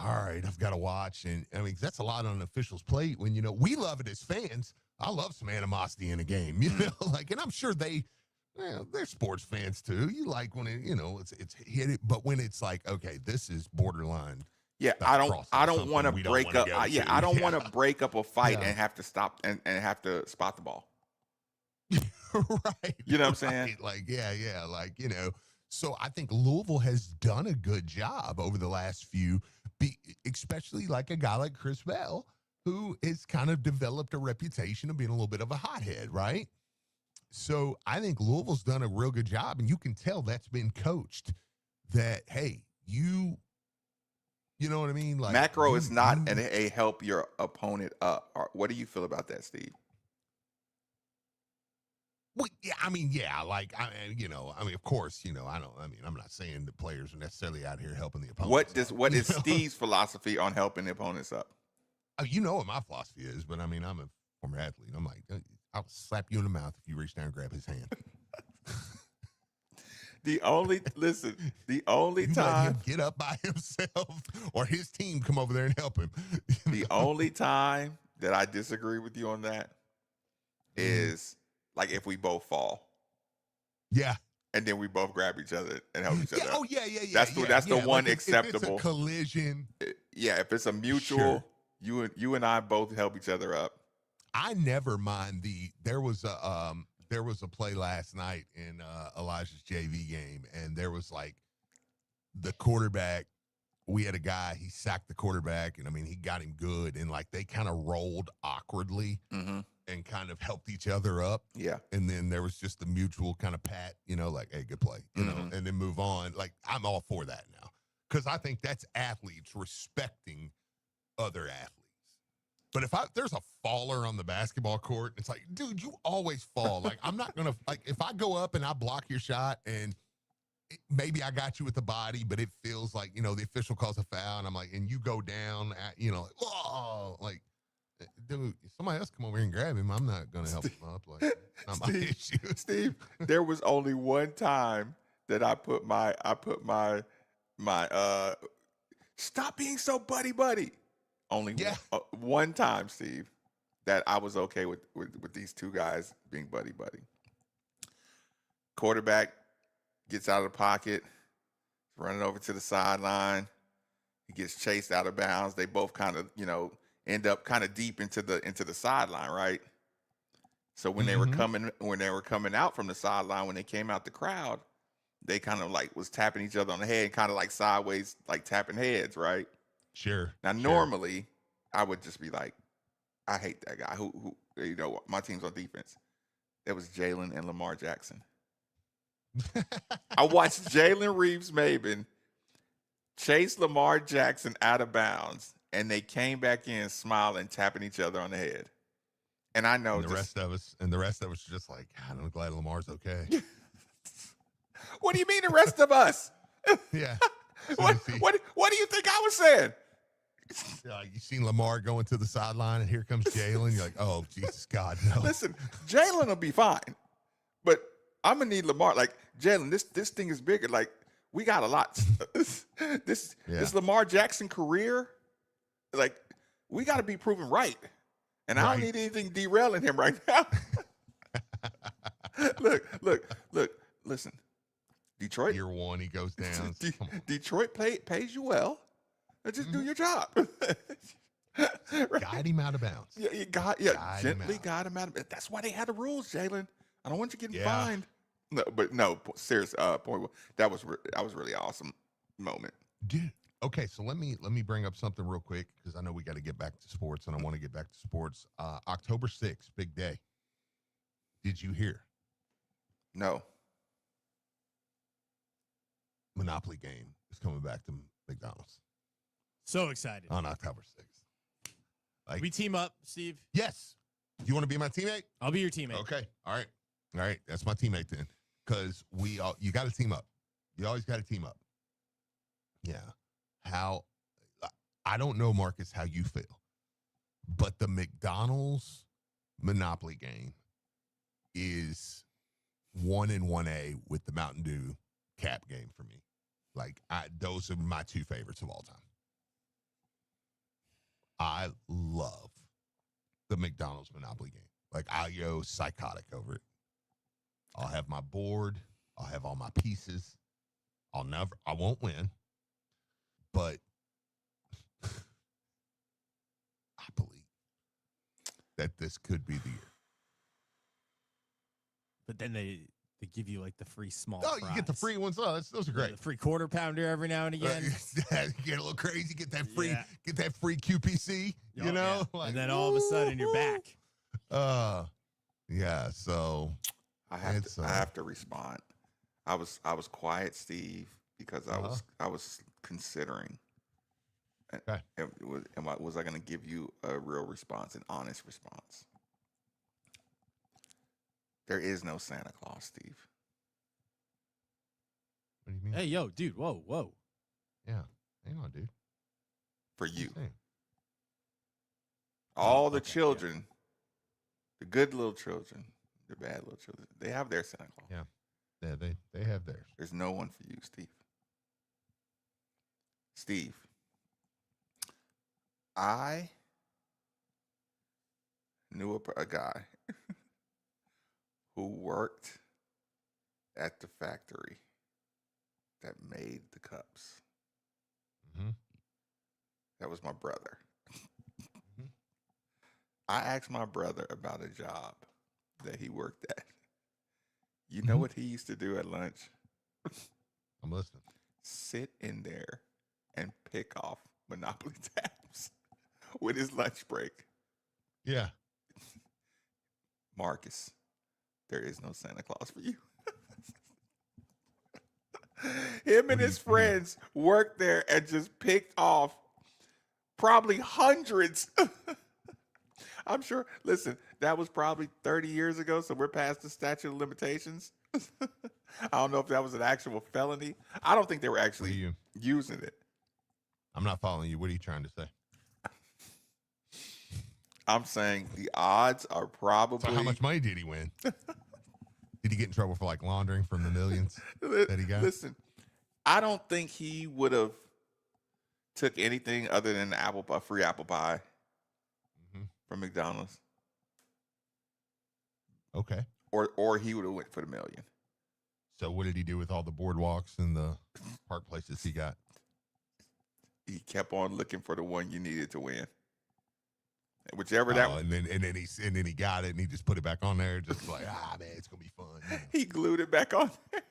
All right, I've got to watch, and I mean, that's a lot on an official's plate. When we love it as fans. I love some animosity in a game, and I'm sure they're sports fans too. You like when it's hit it, but when it's like, okay, this is borderline. Yeah, I don't want to break up. I don't want to break up a fight and have to stop and have to spot the ball. Right. You know what I'm saying? Like, yeah. Like, so I think Louisville has done a good job over the last few, especially like a guy like Chris Bell, who has kind of developed a reputation of being a little bit of a hothead, right? So I think Louisville's done a real good job, and you can tell that's been coached. That, hey, you know what I mean? Like, macro is not a help your opponent up. What do you feel about that, Steve? Well, yeah, I mean, of course, I'm not saying the players are necessarily out here helping the opponents. What is Steve's philosophy on helping the opponents up? You know what my philosophy is, but I mean, I'm a former athlete. I'm like, I'll slap you in the mouth if you reach down and grab his hand. The only you time let him get up by himself or his team come over there and help him. The only time that I disagree with you on that is like if we both fall. Yeah. And then we both grab each other and help each other. Oh, yeah. That's the one like acceptable. If it's a collision. If it's a mutual, you and I both help each other up. I never mind there was a play last night in Elijah's JV game, and there was like the quarterback. We had a guy, he sacked the quarterback, and I mean, he got him good, and like they kind of rolled awkwardly and kind of helped each other up. Yeah. And then there was just the mutual kind of pat, like, hey, good play, you know, and then move on. Like, I'm all for that now, because I think that's athletes respecting other athletes. But if there's a faller on the basketball court, it's like, dude, you always fall. Like, I'm not going to, like, if I go up and I block your shot and maybe I got you with the body, but it feels like, the official calls a foul, and I'm like, and you go down, like, dude, somebody else come over here and grab him. I'm not going to help him up. Like, not my issue. Steve, there was only one time that I put my stop being so buddy. Only one time, Steve, that I was okay with these two guys being buddy. Quarterback gets out of the pocket, running over to the sideline. He gets chased out of bounds. They both kind of, end up kind of deep into the sideline, right? So when they were coming out from the sideline, when they came out the crowd, they kind of like was tapping each other on the head, kind of like sideways, like tapping heads, right? Sure. Now, normally, I would just be like, I hate that guy. Who my team's on defense. It was Jalen and Lamar Jackson. I watched Jalen Reeves-Maben chase Lamar Jackson out of bounds, and they came back in smiling, tapping each other on the head. And I know the rest of us are just like, God, I'm glad Lamar's okay. What do you mean the rest of us? Yeah. What do you think I was saying? You seen Lamar going to the sideline, and here comes Jalen. You're like, oh, Jesus God, no. Listen, Jalen will be fine, but I'm gonna need Lamar. Like, Jalen, this thing is bigger. Like, we got a lot. This Lamar Jackson career, like, we got to be proven right, and I don't need anything derailing him right now. Look. Listen, Detroit. Year one, he goes down. Detroit pays you well. Just do your job. Guide him out of bounds. Gently guide him out of bounds. That's why they had the rules, Jalen. I don't want you getting fined. No, serious point. That was really awesome moment. Dude. Okay, so let me bring up something real quick, because I know we got to get back to sports, and I want to get back to sports. October 6th, big day. Did you hear? No. Monopoly game is coming back to McDonald's. So excited. On October 6th. Like, we team up, Steve? Yes. You want to be my teammate? I'll be your teammate. Okay. All right. That's my teammate then. Because you got to team up. You always got to team up. Yeah. I don't know, Marcus, how you feel. But the McDonald's Monopoly game is 1 and 1A with the Mountain Dew cap game for me. Like, those are my two favorites of all time. I love the McDonald's Monopoly game. Like, I go psychotic over it. I'll have my board. I'll have all my pieces. I won't win. But I believe that this could be the year. But then they give you like the free small Oh, fries. you get the free ones. Oh, those are great. The free quarter pounder every now and again. Get a little crazy. Get that free QPC. You know, Like, and then all of a sudden you're back. Yeah. So I have to respond. I was quiet, Steve, because I was considering. Okay. Was I going to give you a real response, an honest response? There is no Santa Claus, Steve. What do you mean? Hey, yo, dude. Whoa. Yeah. Hang on, dude. For you. Saying? All the children, the good little children, the bad little children, they have their Santa Claus. Yeah. Yeah, they have theirs. There's no one for you, Steve. Steve, I knew a guy who worked at the factory that made the cups. Mm-hmm. That was my brother. I asked my brother about a job that he worked at. You know what he used to do at lunch? I'm listening. Sit in there and pick off Monopoly tabs with his lunch break. Yeah. Marcus, there is no Santa Claus for you. Him and his friends worked there and just picked off probably hundreds. I'm sure, listen, that was probably 30 years ago, so we're past the statute of limitations. I don't know if that was an actual felony. I don't think they were actually using it. I'm not following you. What are you trying to say? I'm saying the odds are probably... So how much money did he win? Did he get in trouble for like laundering from the millions that he got? Listen, I don't think he would have took anything other than a free apple pie from McDonald's. Okay. Or he would have went for the million. So what did he do with all the boardwalks and the park places he got? He kept on looking for the one you needed to win. Whichever and then he got it and he just put it back on there, just like, man, it's gonna be fun. You know? He glued it back on there.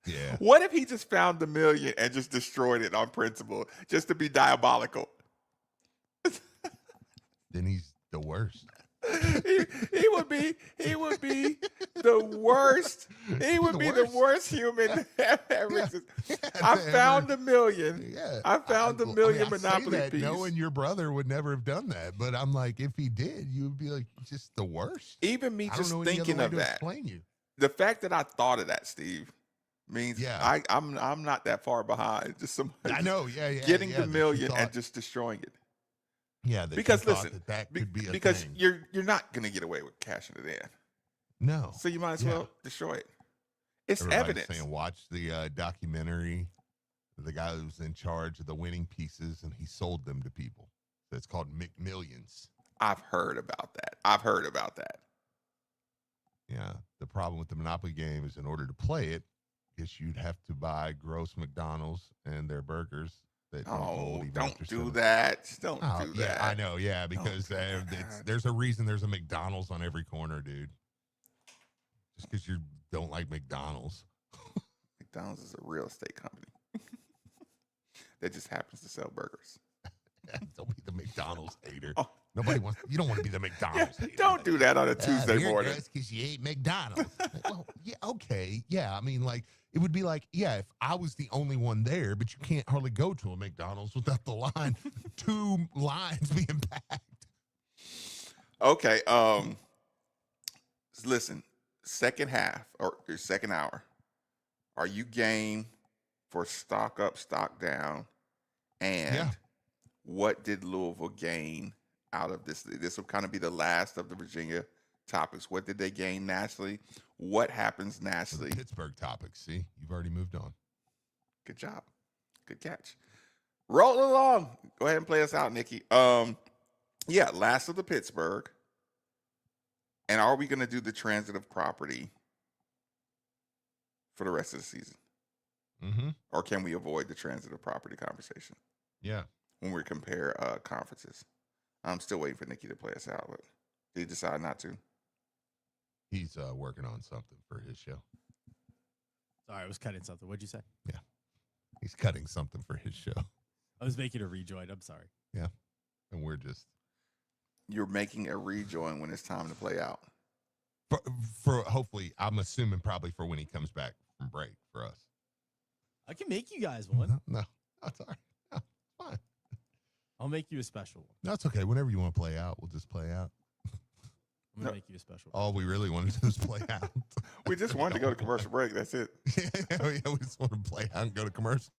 Yeah. What if he just found the million and just destroyed it on principle, just to be diabolical? Then he's the worst. he would be the worst. He would be the worst human ever existed. I found a million. Yeah. I found a million Monopoly pieces. pieces. Knowing your brother would never have done that, but I'm like, if he did, you would be like just the worst. Even me just thinking of that. Explain you. The fact that I thought of that, Steve, means I'm not that far behind. Just somebody. I know. Getting the million and just destroying it. Yeah, because listen, that could be a because thing. you're not gonna get away with cashing it in. No. So you might as well destroy it. It's Everybody's evidence. saying watch the documentary. The guy who was in charge of the winning pieces and he sold them to people. So it's called McMillions. I've heard about that. Yeah. The problem with the Monopoly game is in order to play it, is you'd have to buy gross McDonald's and their burgers. Don't do that. Don't do that. Yeah, I know. Yeah, because there's a reason there's a McDonald's on every corner, dude. Just because you don't like McDonald's. McDonald's is a real estate company that just happens to sell burgers. Don't be the McDonald's hater. Nobody wants. You don't want to be the McDonald's hater. Don't do that on a Tuesday morning. That's because you ate McDonald's. Well, yeah, okay, yeah. I mean, like it would be like, yeah, if I was the only one there, but you can't hardly go to a McDonald's without the line, 2 lines being packed. Okay. Listen, second half or second hour. Are you game for stock up, stock down? And what did Louisville gain out of this? This will kind of be the last of the Virginia topics. What did they gain nationally? What happens nationally? Pittsburgh topics. See, you've already moved on. Good job. Good catch. Roll along. Go ahead and play us out, Nikki. Yeah, last of the Pittsburgh. And are we going to do the transitive property for the rest of the season? Mm-hmm. Or can we avoid the transitive property conversation? Yeah. When we compare conferences. I'm still waiting for Nikki to play us out, but did he decide not to? He's working on something for his show. Sorry, I was cutting something. What'd you say? Yeah. He's cutting something for his show. I was making a rejoin. I'm sorry. Yeah. And we're just. You're making a rejoin when it's time to play out. For hopefully, I'm assuming probably for when he comes back from break for us. I can make you guys one. No, that's all right. No, fine. I'll make you a special one. That's okay. Whenever you want to play out, we'll just play out. I'm going to make you a special one. All we really want to do is play out. We just wanted to go to commercial break. That's it. Yeah, we just want to play out and go to commercial.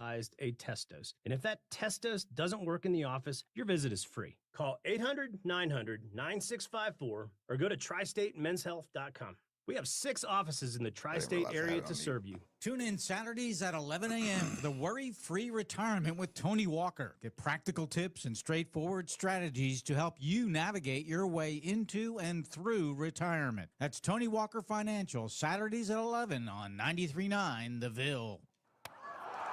a test dose. And if that test dose doesn't work in the office, your visit is free. Call 800-900-9654 or go to tristatemenshealth.com. We have 6 offices in the tri-state area to serve you. Tune in Saturdays at 11 a.m. for the Worry-Free Retirement with Tony Walker. Get practical tips and straightforward strategies to help you navigate your way into and through retirement. That's Tony Walker Financial, Saturdays at 11 on 93.9 The Ville.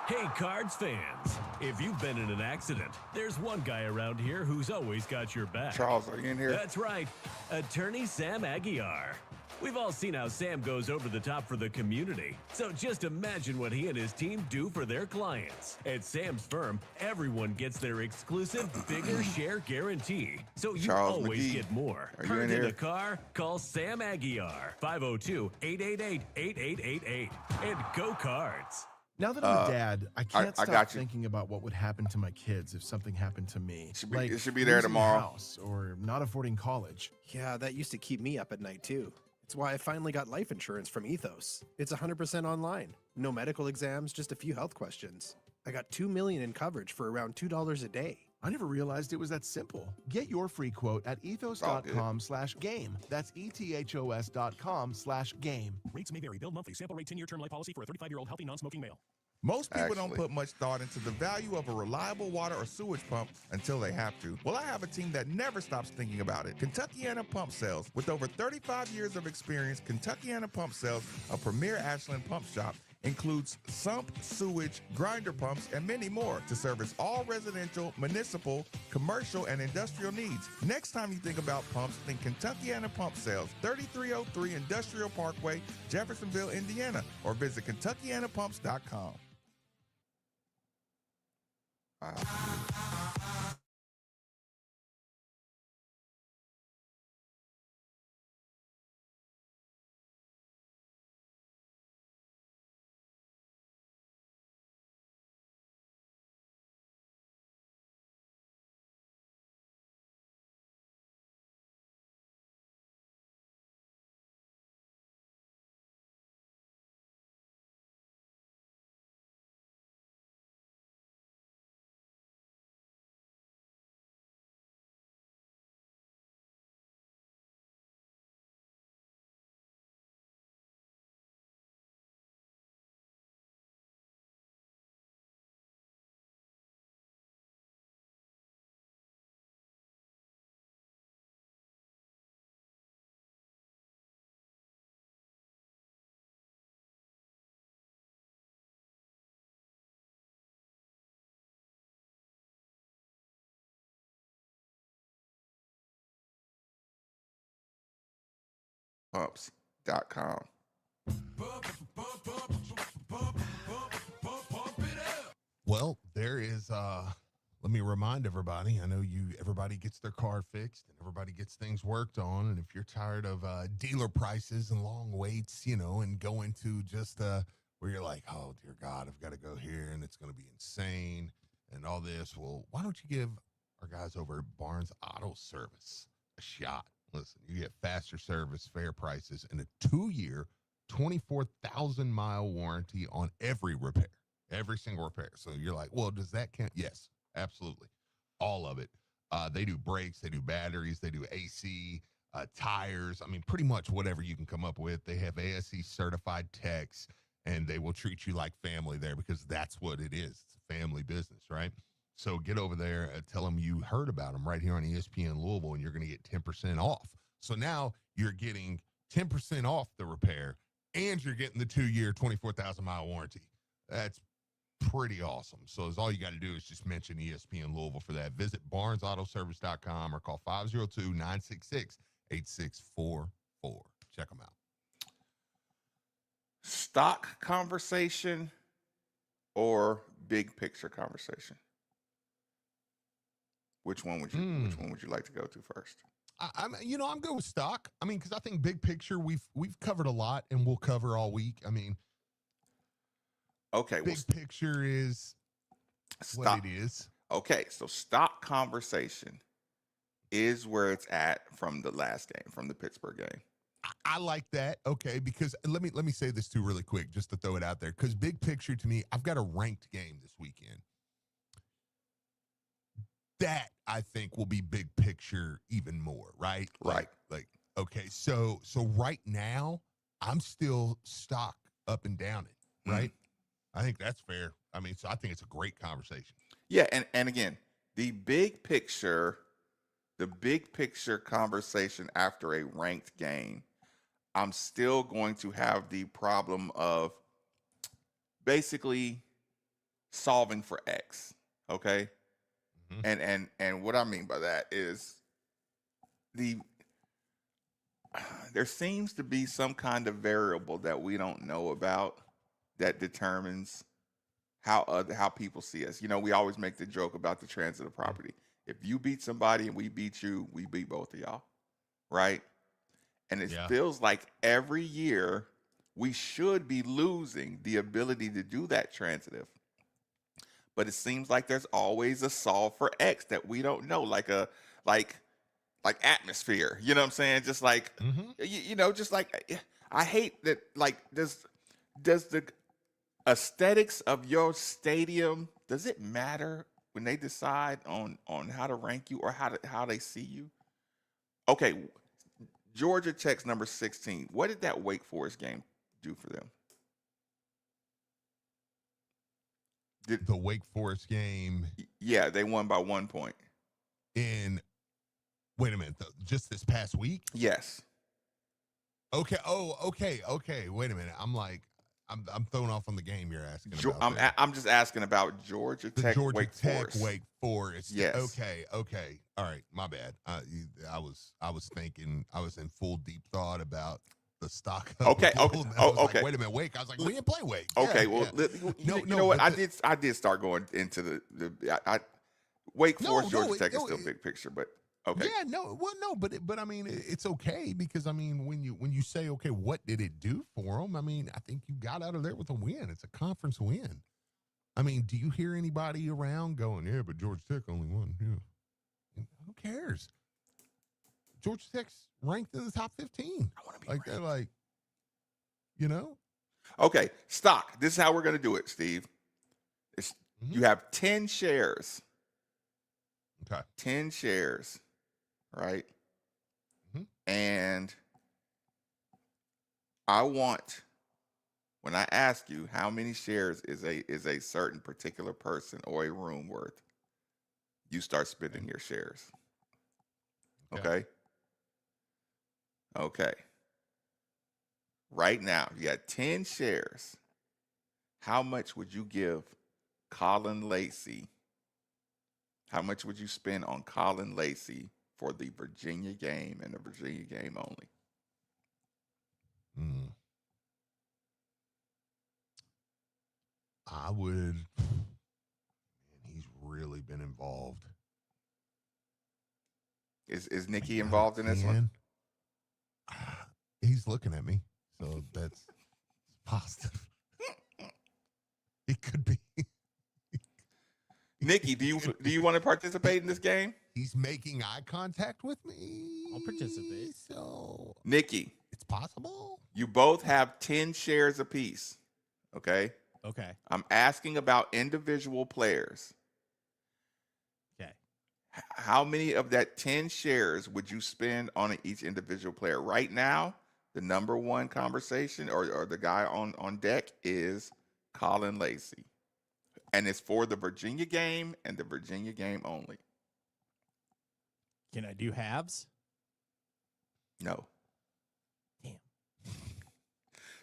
Hey, Cards fans, if you've been in an accident, there's one guy around here who's always got your back. Charles, are you in here? That's right, Attorney Sam Aguiar. We've all seen how Sam goes over the top for the community, so just imagine what he and his team do for their clients. At Sam's firm, everyone gets their exclusive bigger share guarantee, so you Charles always McGee, get more. are you Hurt in in here? a car? Call Sam Aguiar, 502-888-8888, and go Cards. Now that I'm a dad, I can't I stop got you. thinking about what would happen to my kids if something happened to me. It should be there losing a tomorrow. house or not affording college. Yeah, that used to keep me up at night too. It's why I finally got life insurance from Ethos. It's 100% online. No medical exams, just a few health questions. I got $2 million in coverage for around $2 a day. I never realized it was that simple. Get your free quote at ethos.com/game. That's ethos.com/game. Rates may vary. Bill monthly. Sample rate 10-year term life policy for a 35-year-old healthy non-smoking male. Most people don't put much thought into the value of a reliable water or sewage pump until they have to. Well, I have a team that never stops thinking about it. Kentuckiana Pump Sales. With over 35 years of experience, Kentuckiana Pump Sales, a premier Ashland pump shop, includes sump, sewage, grinder pumps, and many more to service all residential, municipal, commercial, and industrial needs. Next time you think about pumps, think Kentuckiana Pump Sales, 3303 Industrial Parkway, Jeffersonville, Indiana, or visit KentuckianaPumps.com. Pumps.com. Well, there is let me remind everybody, I know everybody gets their car fixed and everybody gets things worked on, and if you're tired of dealer prices and long waits, and going to just where you're like, oh dear God, I've got to go here and it's going to be insane and all this, well, why don't you give our guys over at Barnes Auto Service a shot? Listen, you get faster service, fair prices, and a 2-year, 24,000-mile warranty on every repair, every single repair. So you're like, well, does that count? Yes, absolutely. All of it. They do brakes, they do batteries, they do AC, tires. I mean, pretty much whatever you can come up with. They have ASE certified techs, and they will treat you like family there because that's what it is. It's a family business, right? So get over there and tell them you heard about them right here on ESPN Louisville, and you're going to get 10% off. So now you're getting 10% off the repair, and you're getting the 2-year, 24,000-mile warranty. That's pretty awesome. So all you got to do is just mention ESPN Louisville for that. Visit barnesautoservice.com or call 502-966-8644. Check them out. Stock conversation or big picture conversation? Which one would you like to go to first? I'm good with stock. I mean, because I think big picture we've covered a lot, and we'll cover all week. I mean, okay, big picture is what it is. Okay, so stock conversation is where it's at from the last game, from the Pittsburgh game. I like that. Okay, because let me say this too really quick, just to throw it out there. Because big picture to me, I've got a ranked game this weekend. That, I think, will be big picture even more, right? Right. Like, okay, so right now, I'm still stock up and down it, right? I think that's fair. I mean, so I think it's a great conversation. Yeah, and again, the big picture conversation after a ranked game, I'm still going to have the problem of basically solving for X. Okay. And what I mean by that is there seems to be some kind of variable that we don't know about that determines how people see us. You know, we always make the joke about the transitive property. If you beat somebody and we beat you, we beat both of y'all, right? And it feels like every year we should be losing the ability to do that transitive. But it seems like there's always a solve for X that we don't know, like atmosphere. You know what I'm saying? Just like you know, just like I hate that. Like, does the aesthetics of your stadium, does it matter when they decide on how to rank you or how they see you? Okay, Georgia Tech's number 16. What did that Wake Forest game do for them? The Wake Forest game. Yeah, they won by 1 point. Wait a minute, just this past week? Yes. Okay. Oh, okay. Wait a minute. I'm thrown off on the game you're asking about. I'm just asking about Georgia Tech, Wake Forest. Wake Forest. Yes. Okay. All right. My bad. I was thinking, I was in full deep thought about the stock. Okay. Okay. Wait a minute. Wake. I was like, we didn't play Wake. Okay. Yeah, you know what? I did start going into the Wake Forest, Georgia Tech is still big picture, but okay. Yeah. But I mean, it's okay because I mean, when you say, okay, what did it do for them? I mean, I think you got out of there with a win. It's a conference win. I mean, do you hear anybody around going, yeah, but Georgia Tech only won? Yeah. Who cares? Georgia Tech's ranked in the top 15. I want to be like they're like, you know. Okay, stock. This is how we're going to do it, Steve. You have 10 shares. Okay. 10 shares, right? And I want, when I ask you how many shares is a certain particular person or a room worth, you start spending your shares. Okay? Okay. Right now, you got 10 shares. How much would you give Colin Lacey? How much would you spend on Colin Lacey for the Virginia game and the Virginia game only? I would. Man, he's really been involved. Is Nikki involved in this one? He's looking at me, so that's positive. It could be. Nikki, do you want to participate in this game? He's making eye contact with me. I'll participate. So, Nikki, it's possible. You both have 10 shares apiece. Okay? Okay. I'm asking about individual players. Okay. How many of that 10 shares would you spend on each individual player? Right now, the number one conversation or the guy on deck is Colin Lacey. And it's for the Virginia game and the Virginia game only. Can I do halves? No. Damn.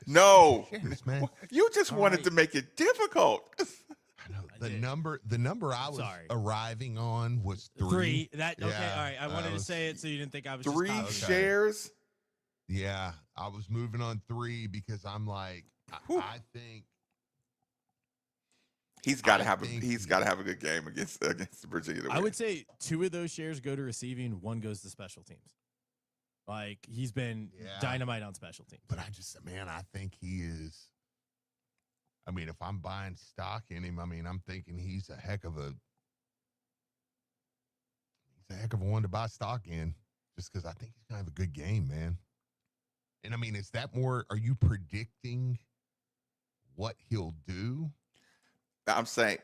No. Shares, man. You just wanted to make it difficult. I know. The number I was arriving on was 3. 3. That okay, Yeah, all right. I wanted to say it so you didn't think I was 3 just shares? Yeah, I was moving on 3 because I'm like, I think he's got to have a good game against Virginia. I would say 2 of those shares go to receiving, 1 goes to special teams. Like, he's been dynamite on special teams. But I think he is. I mean, if I'm buying stock in him, I mean, I'm thinking he's a heck of a one to buy stock in, just because I think he's gonna have a good game, man. And I mean, is that more? Are you predicting what he'll do? I'm saying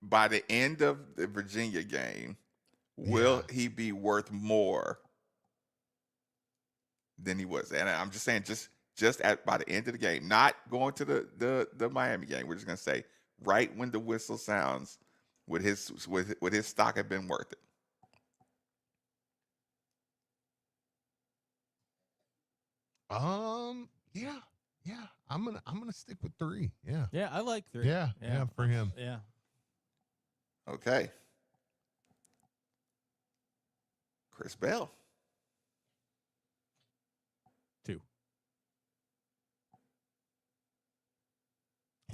by the end of the Virginia game, will he be worth more than he was? And I'm just saying, just by the end of the game, not going to the Miami game. We're just gonna say right when the whistle sounds, would his stock have been worth it? Yeah. I'm gonna stick with 3. Yeah. Yeah, I like 3. Yeah, for him. Yeah. Okay. Chris Bell. 2.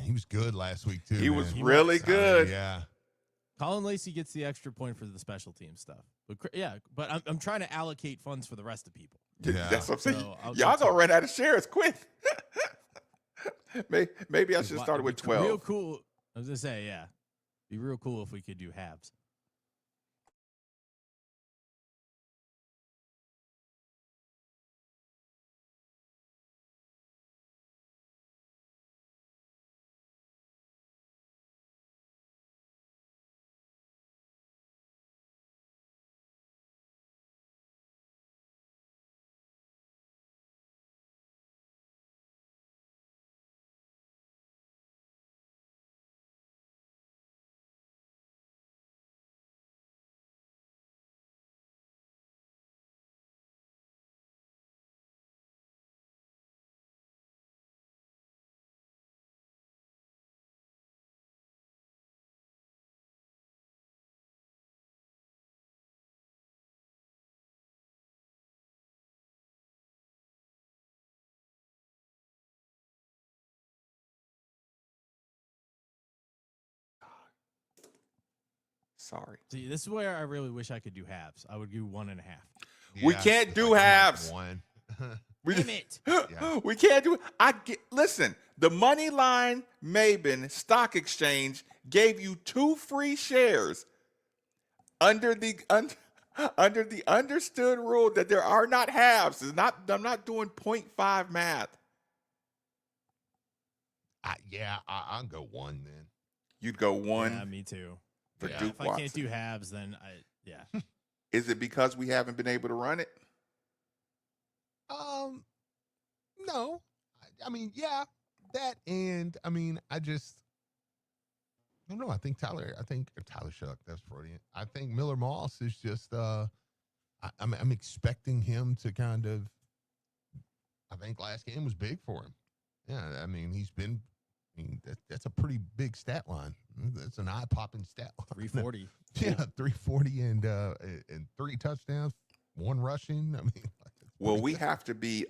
He was good last week too. He man. was really good. Yeah. Colin Lacey gets the extra point for the special team stuff. But I'm trying to allocate funds for the rest of people. Yeah. That's what I'm saying. So Y'all gonna run out of shares quick. Maybe I should have started with 12. Real cool. I was gonna say, yeah, be real cool if we could do halves. Sorry. See, this is where I really wish I could do halves. I would do 1.5. We can't do halves. One. Damn it. We can't do it. Listen, the Money Line Maben Stock Exchange gave you 2 free shares under the understood rule that there are not halves. I'm not doing 0.5 math. I'll go 1 then. You'd go 1. Yeah, me too. For Yeah, Duke if I Watson. can't do halves, then Is it because we haven't been able to run it? No. I mean, yeah, that, and I mean, I don't know. I think Tyler Shuck, that's brilliant. I think Miller Moss is just, I'm expecting him to kind of, I think last game was big for him. Yeah, I mean, that's a pretty big stat line. That's an eye-popping stat line. 340. Yeah, 340 and 3 touchdowns, 1 rushing. I mean, Well, we have to be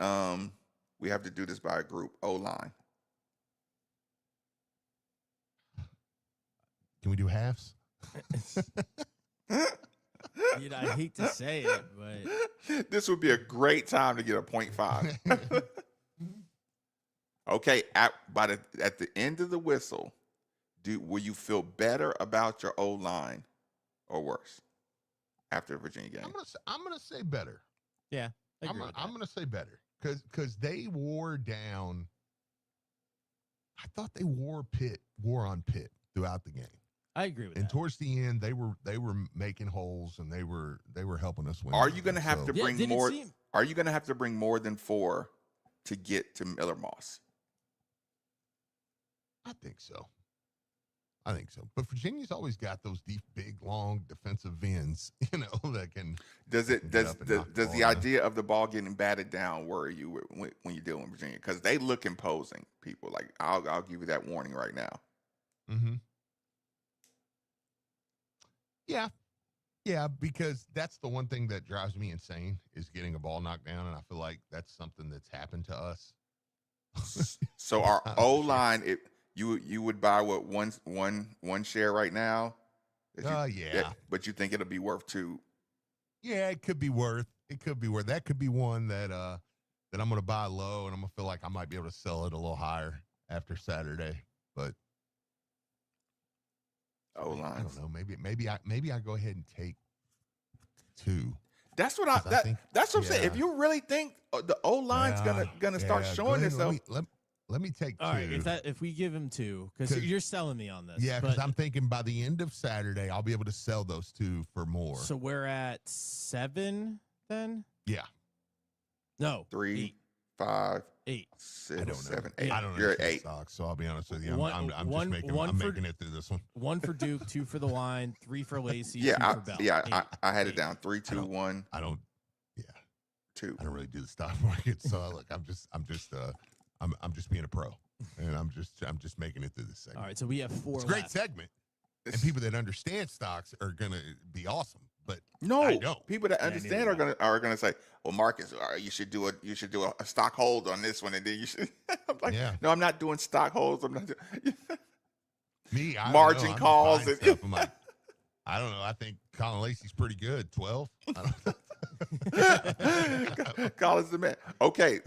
we have to do this by a group. O-line. Can we do halves? Dude, I hate to say it, but This would be a great time to get a 0.5. Okay, at the end of the whistle, will you feel better about your O-line or worse after the Virginia game? I'm gonna say better. yeah, I'm gonna say better because they wore down. I thought they wore on Pitt throughout the game. I agree with and that. towards the end, they were making holes and they were helping us win. Are you going to have to bring more? seem- Are you going to have to bring more than 4 to get to Miller Moss? I think so. But Virginia's always got those deep, big, long defensive ends, that can. Does the the idea of the ball getting batted down worry you when you're dealing with Virginia? Because they look imposing. People like I'll give you that warning right now. Mm-hmm. Yeah, because that's the one thing that drives me insane is getting a ball knocked down, and I feel like that's something that's happened to us. So our O-line, you would buy what one share right now? Yeah. But you think it'll be worth 2? Yeah, it could be worth. That could be one that I'm going to buy low, and I'm going to feel like I might be able to sell it a little higher after Saturday. But O-line. I don't know. Maybe I go ahead and take 2. That's what that's what I'm saying. Yeah. If you really think the O-line's gonna start showing Glenn, itself, Let Let me take 2. All right, if we give him 2, because you're selling me on this. Yeah, because I'm thinking by the end of Saturday, I'll be able to sell those 2 for more. So we're at 7 then? Yeah. No. 3, 8. 5, 8. 6, 7, 8. I don't know. You're at 8. Stocks, so I'll be honest with you. I'm just making it through this one. 1 for Duke, 2 for the line, 3 for Lacey, Yeah, 2 for Bell. I had it down 3, 2, 1. I don't. 2. I don't really do the stock market, so look, I'm just being a pro, and I'm just making it through this segment. All right, so we have 4 It's a great left. segment, and people that understand stocks are gonna be awesome. But No, I don't. people that understand are gonna say, "Well, Marcus, you should do a stock hold on this one, and then you should." I'm like, no, I'm not doing stock holds. I'm not doing Me, I margin don't know. calls. I'm stuff. I'm like, I don't know. I think Colin Lacey's pretty good. 12. I don't know. Colin's the man. Okay,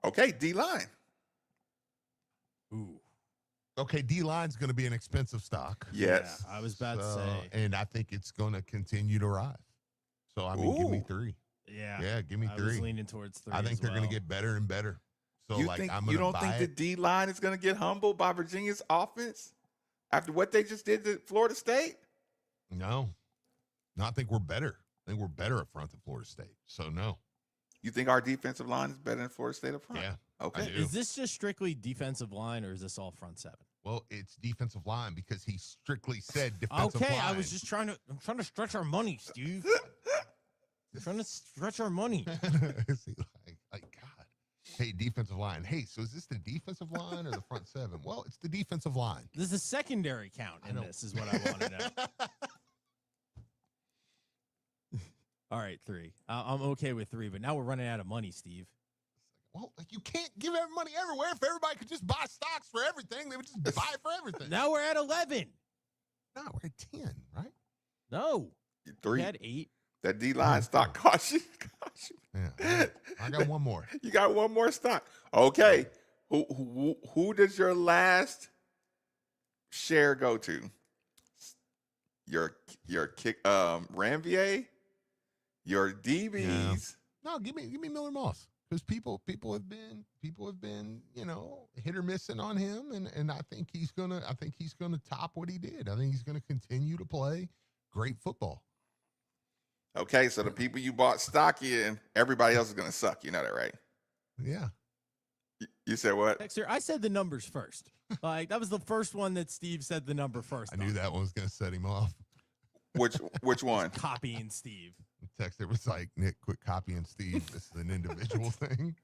okay, D line. Ooh. Okay, D line's going to be an expensive stock. Yes, I was about to say, and I think it's going to continue to rise. So I mean, give me 3. Yeah, give me 3. I was leaning towards 3. I think they're going to get better and better. So you like, think I'm you going don't to buy think the it. D line is going to get humbled by Virginia's offense after what they just did to Florida State? No, I think we're better. I think we're better up front than Florida State. So no. You think our defensive line is better than Florida State up front? Yeah. Okay. Is this just strictly defensive line, or is this all front 7? Well, it's defensive line because he strictly said defensive line. Okay, I was just trying to stretch our money, Steve. Trying to stretch our money. See, like God. Hey, defensive line. Hey, so is this the defensive line or the front 7? Well, it's the defensive line. This is a secondary count in this, is what I want to know. All right, 3. I'm okay with 3, but now we're running out of money, Steve. Well, you can't give money everywhere. If everybody could just buy stocks for everything, they would just buy it for everything. Now we're at 11. No, we're at 10, right? No. 3. We had 8. That D line stock cost you. Yeah, I got one more. You got one more stock. Okay. Who does your last share go to? Your kick Ranvier? Your DBs? Yeah. No, give me Miller Moss. Because people have been hit or missing on him, and I think he's gonna top what he did. I think he's gonna continue to play great football. Okay, so the people you bought stock in, everybody else is gonna suck. You know that, right? Yeah. You said what? Dexter, I said the numbers first. Like that was the first one that Steve said the number first. I knew that one was gonna set him off. Which one? Copying Steve. Texter was like, Nick, quit copying Steve. This is an individual thing.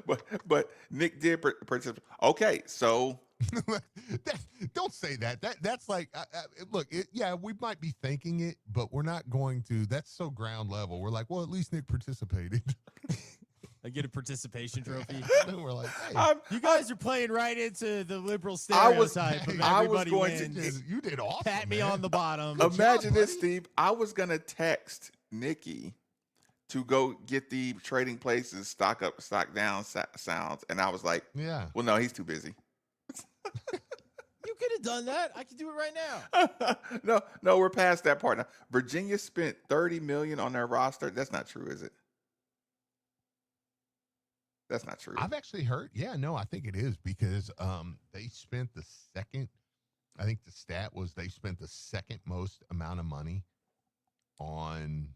But Nick did participate. Okay, so don't say that. That's like, look, we might be thinking it, but we're not going to. That's so ground level. We're like, well, at least Nick participated. I get a participation trophy. We're like, hey, you guys are playing right into the liberal stereotype of everybody wins. You did awesome. Pat me on the bottom. Imagine this, Steve. I was gonna text Nikki to go get the Trading Places stock up, stock down sounds, and I was like, yeah. Well, no, he's too busy. You could have done that. I could do it right now. No, we're past that part now. Virginia spent $30 million on their roster. That's not true, is it? That's not true. I've actually heard. Yeah, no, I think it is because they spent the second. I think the stat was they spent the second most amount of money on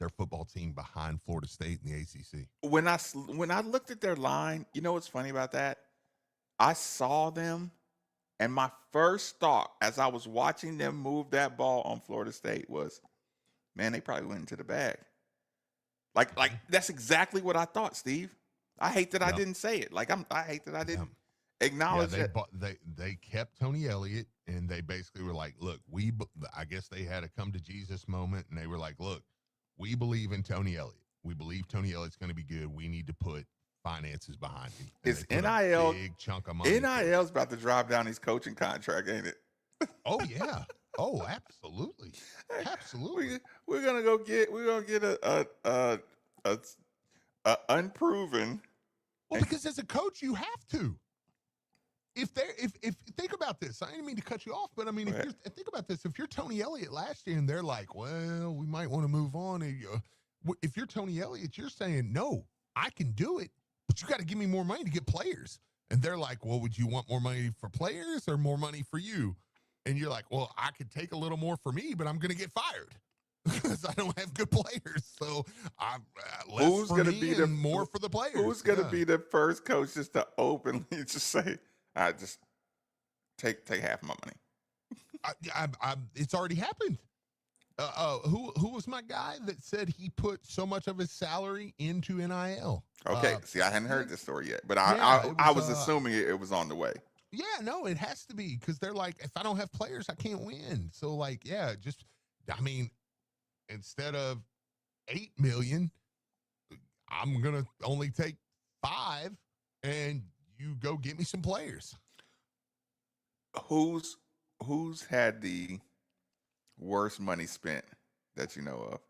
their football team behind Florida State in the ACC. When I looked at their line, you know what's funny about that? I saw them, and my first thought as I was watching them move that ball on Florida State was, man, they probably went into the bag. Like that's exactly what I thought, Steve. I hate that I didn't say it. I hate that I didn't acknowledge it. They kept Tony Elliott, and they basically were like, look, I guess they had a come to Jesus moment, and they were like, look, we believe in Tony Elliott. We believe Tony Elliott's going to be good. We need to put finances behind him. It's NIL. Big chunk of money. NIL's about to drive down his coaching contract, ain't it? Oh yeah. Oh, absolutely. Absolutely. We're gonna get a unproven. Well, because as a coach, you have to. If think about this, I didn't mean to cut you off, but I mean, think about this. If you're Tony Elliott last year and they're like, well, we might want to move on. If you're Tony Elliott, you're saying, no, I can do it. but you got to give me more money to get players. And they're like, well, would you want more money for players or more money for you? And you're like, well, I could take a little more for me, but I'm going to get fired because I don't have good players. So I'm less for me and more for the players. Who's going to be the first coach just to openly just say, I just take half of my money? It's already happened. Who was my guy that said he put so much of his salary into NIL? Okay, see, I hadn't heard this story yet, but I was assuming it was on the way. Yeah, no, it has to be because they're like, if I don't have players, I can't win. So, like, yeah, instead of 8 million, I'm gonna only take 5, and you go get me some players. Who's had the worst money spent that you know of?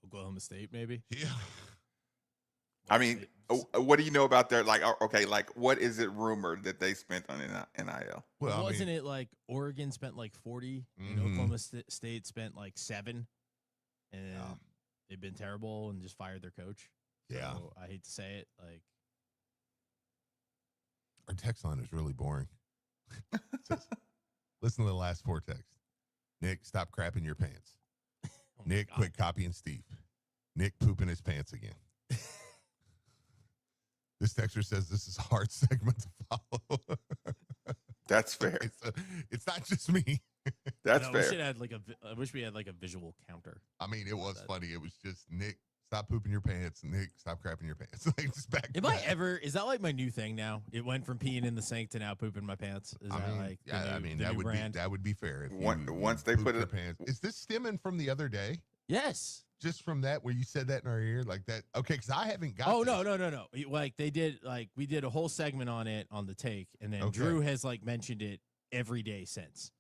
Oklahoma State, maybe. Yeah. I mean, what do you know about their, like, okay, like, what is it rumored that they spent on NIL? Well, wasn't it like Oregon spent like 40 and Oklahoma State spent like 7, and they've been terrible and just fired their coach? Yeah. So I hate to say it. Like, our text line is really boring. Listen to the last 4 texts. Nick, stop crapping your pants. Nick, quit copying Steve. Nick pooping his pants again. This texter says this is a hard segment to follow. That's fair. It's not just me. That's no, fair. We should add I wish we had like a visual counter. I mean, it was funny. It was just Nick, stop pooping your pants. Nick, stop crapping your pants. Like, just back. Is that like my new thing now? It went from peeing in the sink to now pooping my pants. Is that like that would be fair. If once they put it, pants. Is this stemming from the other day? Yes. Just from that, where you said that in our ear, like that. Okay, because I haven't got. Oh no. Like we did a whole segment on it on the take, and then Drew has like mentioned it every day since.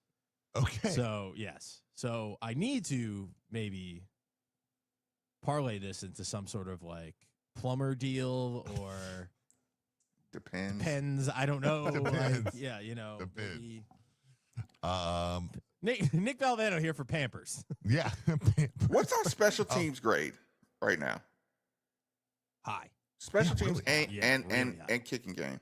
Okay. So yes. So I need to maybe parlay this into some sort of like plumber deal or depends. I don't know. Depends. Like, yeah, you know. Depends. Nick Valvano here for Pampers. Yeah. What's our special teams grade right now? High. Special teams really and kicking game.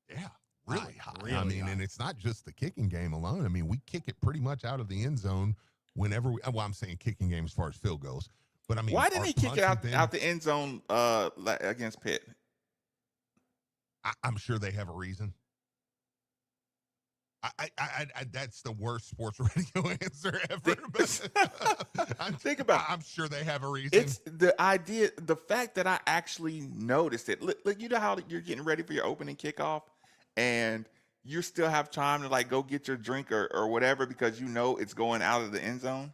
Yeah, really high. Really I mean, high. and it's not just the kicking game alone. I mean, we kick it pretty much out of the end zone whenever I'm saying kicking game as far as field goes. But I mean, why didn't he kick it out the end zone against Pitt? I'm sure they have a reason. I that's the worst sports radio answer ever. Think about it. I'm sure they have a reason. It's the idea, the fact that I actually noticed it. Look, you know how you're getting ready for your opening kickoff, and you still have time to like go get your drink or whatever because you know it's going out of the end zone.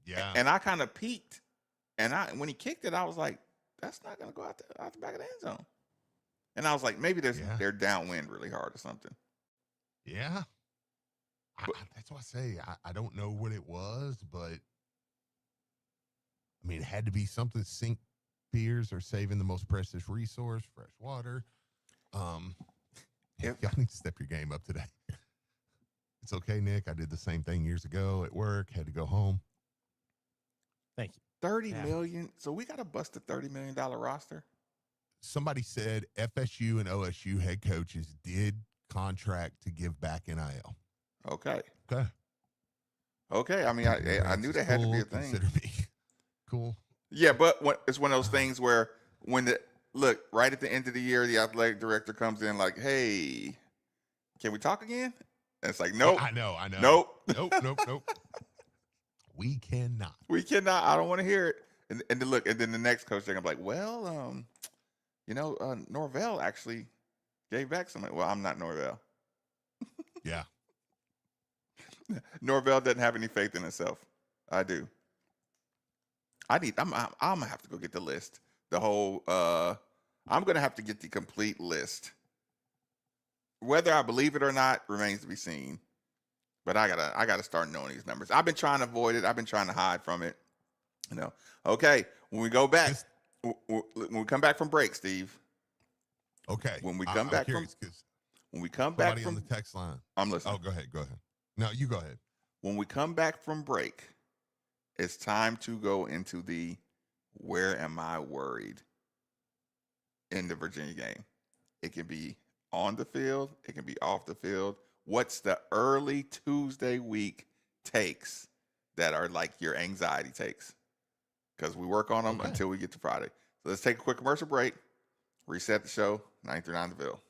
Yeah. And I kind of peeked, and when he kicked it, I was like, "That's not gonna go out the back of the end zone." And I was like, maybe they're downwind really hard or something. Yeah. That's what I say. I don't know what it was, but I mean, it had to be something. Sink fears or saving the most precious resource, fresh water. Y'all need to step your game up today. It's okay, Nick. I did the same thing years ago at work. Had to go home. Thank you. $30 million. So we got to bust a $30 million roster. Somebody said FSU and OSU head coaches did contract to give back NIL. Okay. Okay. I mean, I knew that had to be a thing. Consider me cool. Yeah, but it's one of those things where right at the end of the year, the athletic director comes in like, "Hey, can we talk again?" And it's like, "Nope." I know. Nope. We cannot. I don't want to hear it. And then the next coach, they're gonna be like, "Well, Norvell actually gave back some." Well, I'm not Norvell. Yeah. Norvell doesn't have any faith in himself. I do. I'm gonna have to go get the list. The whole I'm gonna have to get the complete list. Whether I believe it or not remains to be seen. But I gotta start knowing these numbers. I've been trying to avoid it. I've been trying to hide from it. Okay, when we go back, when we come back from break, Steve. Okay. When we come back from on the text line. I'm listening. Oh, go ahead. No, you go ahead. When we come back from break, it's time to go into the where am I worried in the Virginia game. It can be on the field. It can be off the field. What's the early Tuesday week takes that are like your anxiety takes? Because we work on them until we get to Friday. So let's take a quick commercial break, reset the show, 939 The Ville.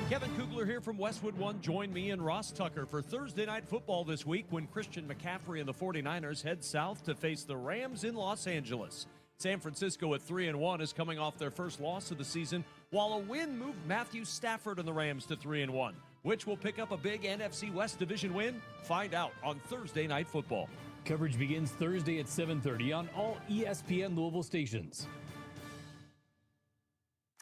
Kevin Kugler here from Westwood One. Join me and Ross Tucker for Thursday Night Football this week when Christian McCaffrey and the 49ers head south to face the Rams in Los Angeles. San Francisco at 3-1 is coming off their first loss of the season, while a win moved Matthew Stafford and the Rams to 3-1. Which will pick up a big NFC West division win? Find out on Thursday Night Football. Coverage begins Thursday at 7:30 on all ESPN Louisville stations.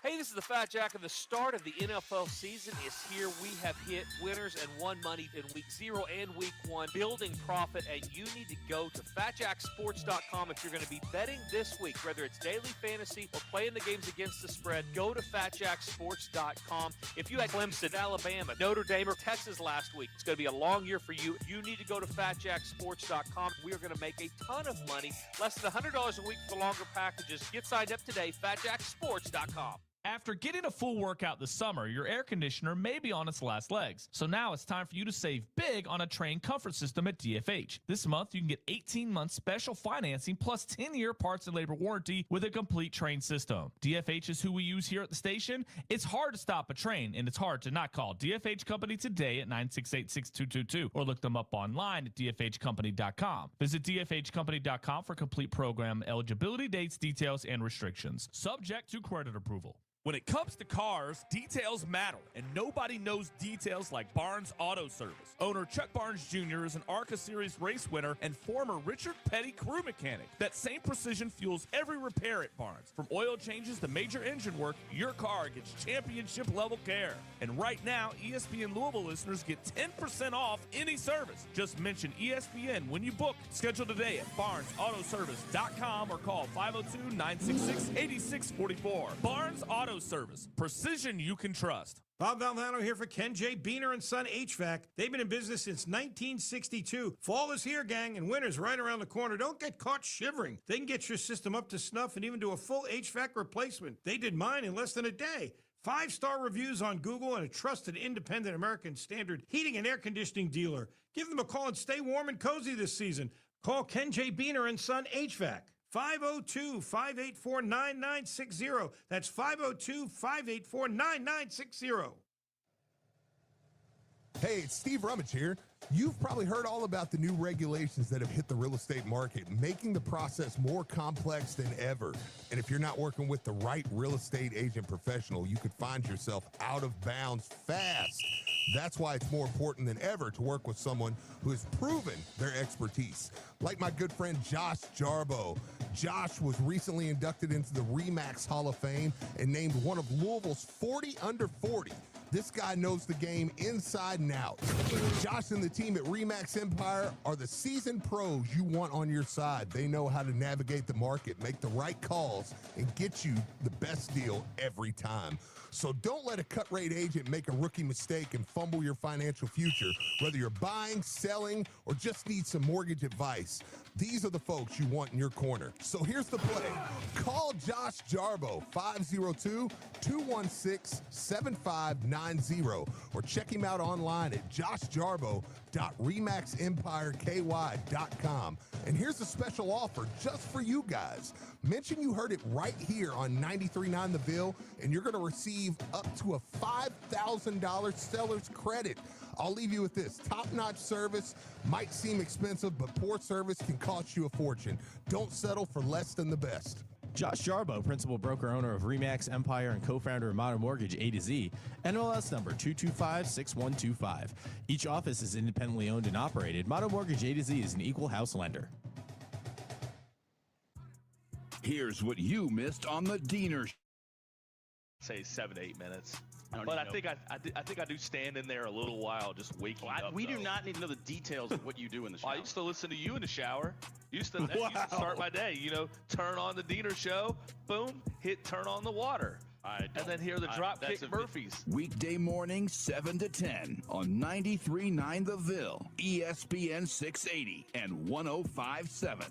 Hey, this is the Fat Jack, and the start of the NFL season is here. We have hit winners and won money in Week 0 and Week 1, building profit, and you need to go to FatJackSports.com if you're going to be betting this week, whether it's daily fantasy or playing the games against the spread. Go to FatJackSports.com. If you had Clemson, Alabama, Notre Dame, or Texas last week, it's going to be a long year for you. You need to go to FatJackSports.com. We are going to make a ton of money, less than $100 a week for longer packages. Get signed up today, FatJackSports.com. After getting a full workout this summer, your air conditioner may be on its last legs. So now it's time for you to save big on a Train comfort system at DFH. This month, you can get 18 months special financing plus 10-year parts and labor warranty with a complete Train system. DFH is who we use here at the station. It's hard to stop a Train, and it's hard to not call DFH Company today at 968-6222 or look them up online at dfhcompany.com. Visit dfhcompany.com for complete program eligibility, dates, details, and restrictions. Subject to credit approval. When it comes to cars, details matter, and nobody knows details like Barnes Auto Service. Owner Chuck Barnes Jr. is an ARCA Series race winner and former Richard Petty crew mechanic. That same precision fuels every repair at Barnes. From oil changes to major engine work, your car gets championship-level care. And right now, ESPN Louisville listeners get 10% off any service. Just mention ESPN when you book. Schedule today at BarnesAutoservice.com or call 502-966-8644. Barnes Auto Service. Precision you can trust. Bob Valvano here for Ken J. Beener and Son HVAC. They've been in business since 1962. Fall is here, gang, and winter's right around the corner. Don't get caught shivering. They can get your system up to snuff and even do a full HVAC replacement. They did mine in less than a day. 5-star reviews on Google and a trusted independent American Standard heating and air conditioning dealer. Give them a call and stay warm and cozy this season. Call Ken J. Beener and Son HVAC. 502-584-9960. That's 502-584-9960. Hey, it's Steve Rummage here. You've probably heard all about the new regulations that have hit the real estate market, making the process more complex than ever. And if you're not working with the right real estate agent professional, you could find yourself out of bounds fast. That's why it's more important than ever to work with someone who has proven their expertise. Like my good friend Josh Jarbo. Josh was recently inducted into the RE/MAX Hall of Fame and named one of Louisville's 40 under 40. This guy knows the game inside and out. Josh and the team at RE/MAX Empire are the seasoned pros you want on your side. They know how to navigate the market, make the right calls, and get you the best deal every time. So don't let a cut-rate agent make a rookie mistake and fumble your financial future, whether you're buying, selling, or just need some mortgage advice. These are the folks you want in your corner. So here's the play. Call Josh Jarbo, 502-216-7590, or check him out online at joshjarbo.remaxempireky.com. And here's a special offer just for you guys. Mention you heard it right here on 93.9 The Ville, and you're going to receive up to a $5,000 seller's credit. I'll leave you with this. Top-notch service might seem expensive, but poor service can cost you a fortune. Don't settle for less than the best. Josh Jarbo, principal broker owner of RE/MAX Empire and co-founder of Modern Mortgage A to Z, NMLS number 2256125. Each office is independently owned and operated. Modern Mortgage A to Z is an equal house lender. Here's what you missed on the Diener. Say 7 to 8 minutes. But I think I do stand in there a little while just waking up. We do not need to know the details of what you do in the shower. I used to listen to you in the shower. Used to start my day. You know, turn on the Diener show, boom, hit turn on the water. And then hear the Dropkick Murphys. Weekday morning, 7 to 10 on 93.9 The Ville, ESPN 680 and 105.7.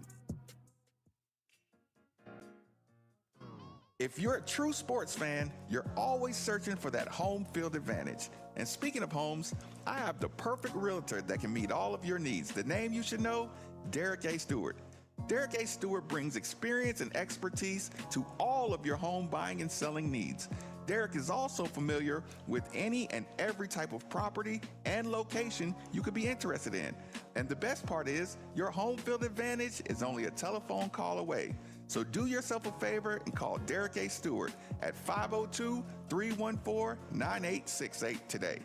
If you're a true sports fan, you're always searching for that home field advantage. And speaking of homes, I have the perfect realtor that can meet all of your needs. The name you should know, Derek A. Stewart. Derek A. Stewart brings experience and expertise to all of your home buying and selling needs. Derek is also familiar with any and every type of property and location you could be interested in. And the best part is, your home field advantage is only a telephone call away. So do yourself a favor and call Derek A. Stewart at 502-314-9868 today.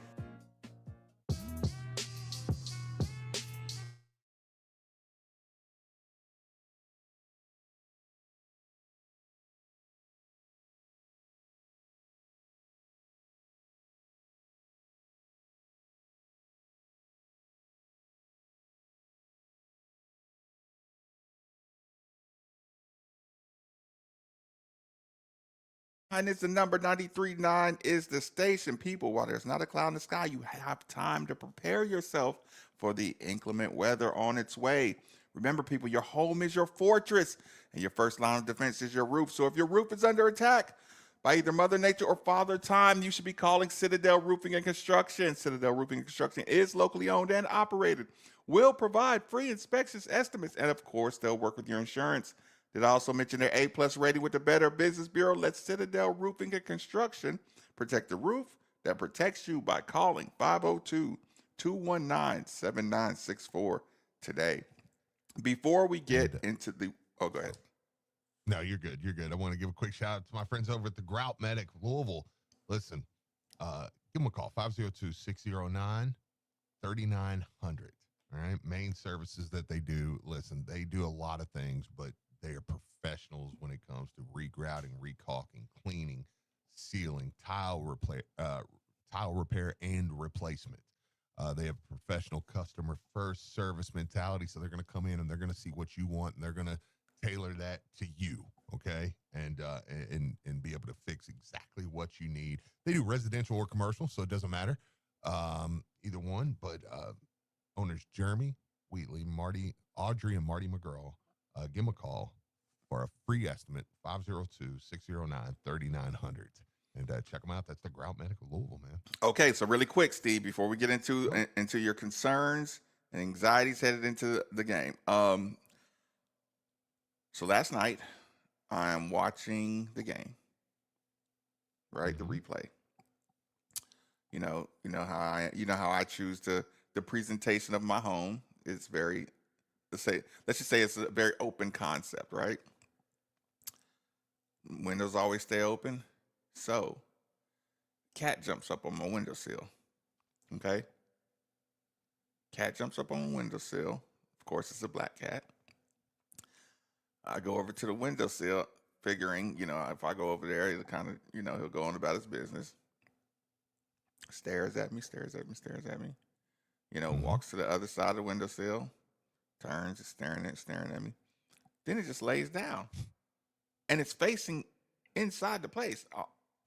And it's the number 93.9 is the station. People, while there's not a cloud in the sky, you have time to prepare yourself for the inclement weather on its way. Remember, people, your home is your fortress, and your first line of defense is your roof. So if your roof is under attack by either Mother Nature or Father Time, you should be calling Citadel Roofing and Construction. Citadel Roofing and Construction is locally owned and operated, will provide free inspections, estimates, and of course, they'll work with your insurance. Did I also mention their A+ rating with the Better Business Bureau? Let Citadel Roofing and Construction protect the roof that protects you by calling 502-219-7964 today. Before we get into the... Oh, go ahead. No, you're good. You're good. I want to give a quick shout out to my friends over at the Grout Medic Louisville. Listen, give them a call, 502-609-3900. All right. Main services that they do. Listen, they do a lot of things, but they are professionals when it comes to regrouting, recalking, cleaning, sealing, tile repair, and replacement. They have professional customer first service mentality. So they're going to come in and they're going to see what you want and they're going to tailor that to you. Okay. And be able to fix exactly what you need. They do residential or commercial, so it doesn't matter. Either one, but owners Jeremy Wheatley, Audrey and Marty McGurl, give them a call for a free estimate, 502-609-3900. And check them out. That's the Grout Medical Louisville, man. Okay, so really quick, Steve, before we get into your concerns and anxieties headed into the game. So last night, I'm watching the game, right? The replay. You know how I choose the presentation of my home. It's very, let's just say it's a very open concept, right? Windows always stay open. So, cat jumps up on my windowsill. Okay? Cat jumps up on my windowsill. Of course, it's a black cat. I go over to the windowsill, figuring, if I go over there, he'll kind of, he'll go on about his business. Stares at me. Walks to the other side of the windowsill, turns, staring at me. Then it just lays down. And it's facing inside the place.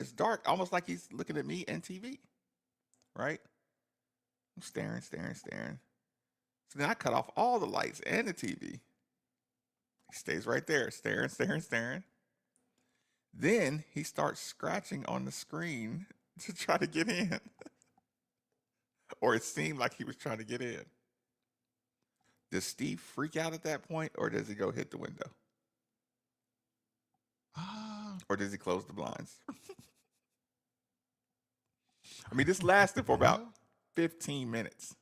It's dark, almost like he's looking at me and TV, right? I'm staring. So then I cut off all the lights and the TV. He stays right there, staring. Then he starts scratching on the screen to try to get in. Or it seemed like he was trying to get in. Does Steve freak out at that point, or does he go hit the window? Or does he close the blinds? I mean, this lasted for about 15 minutes.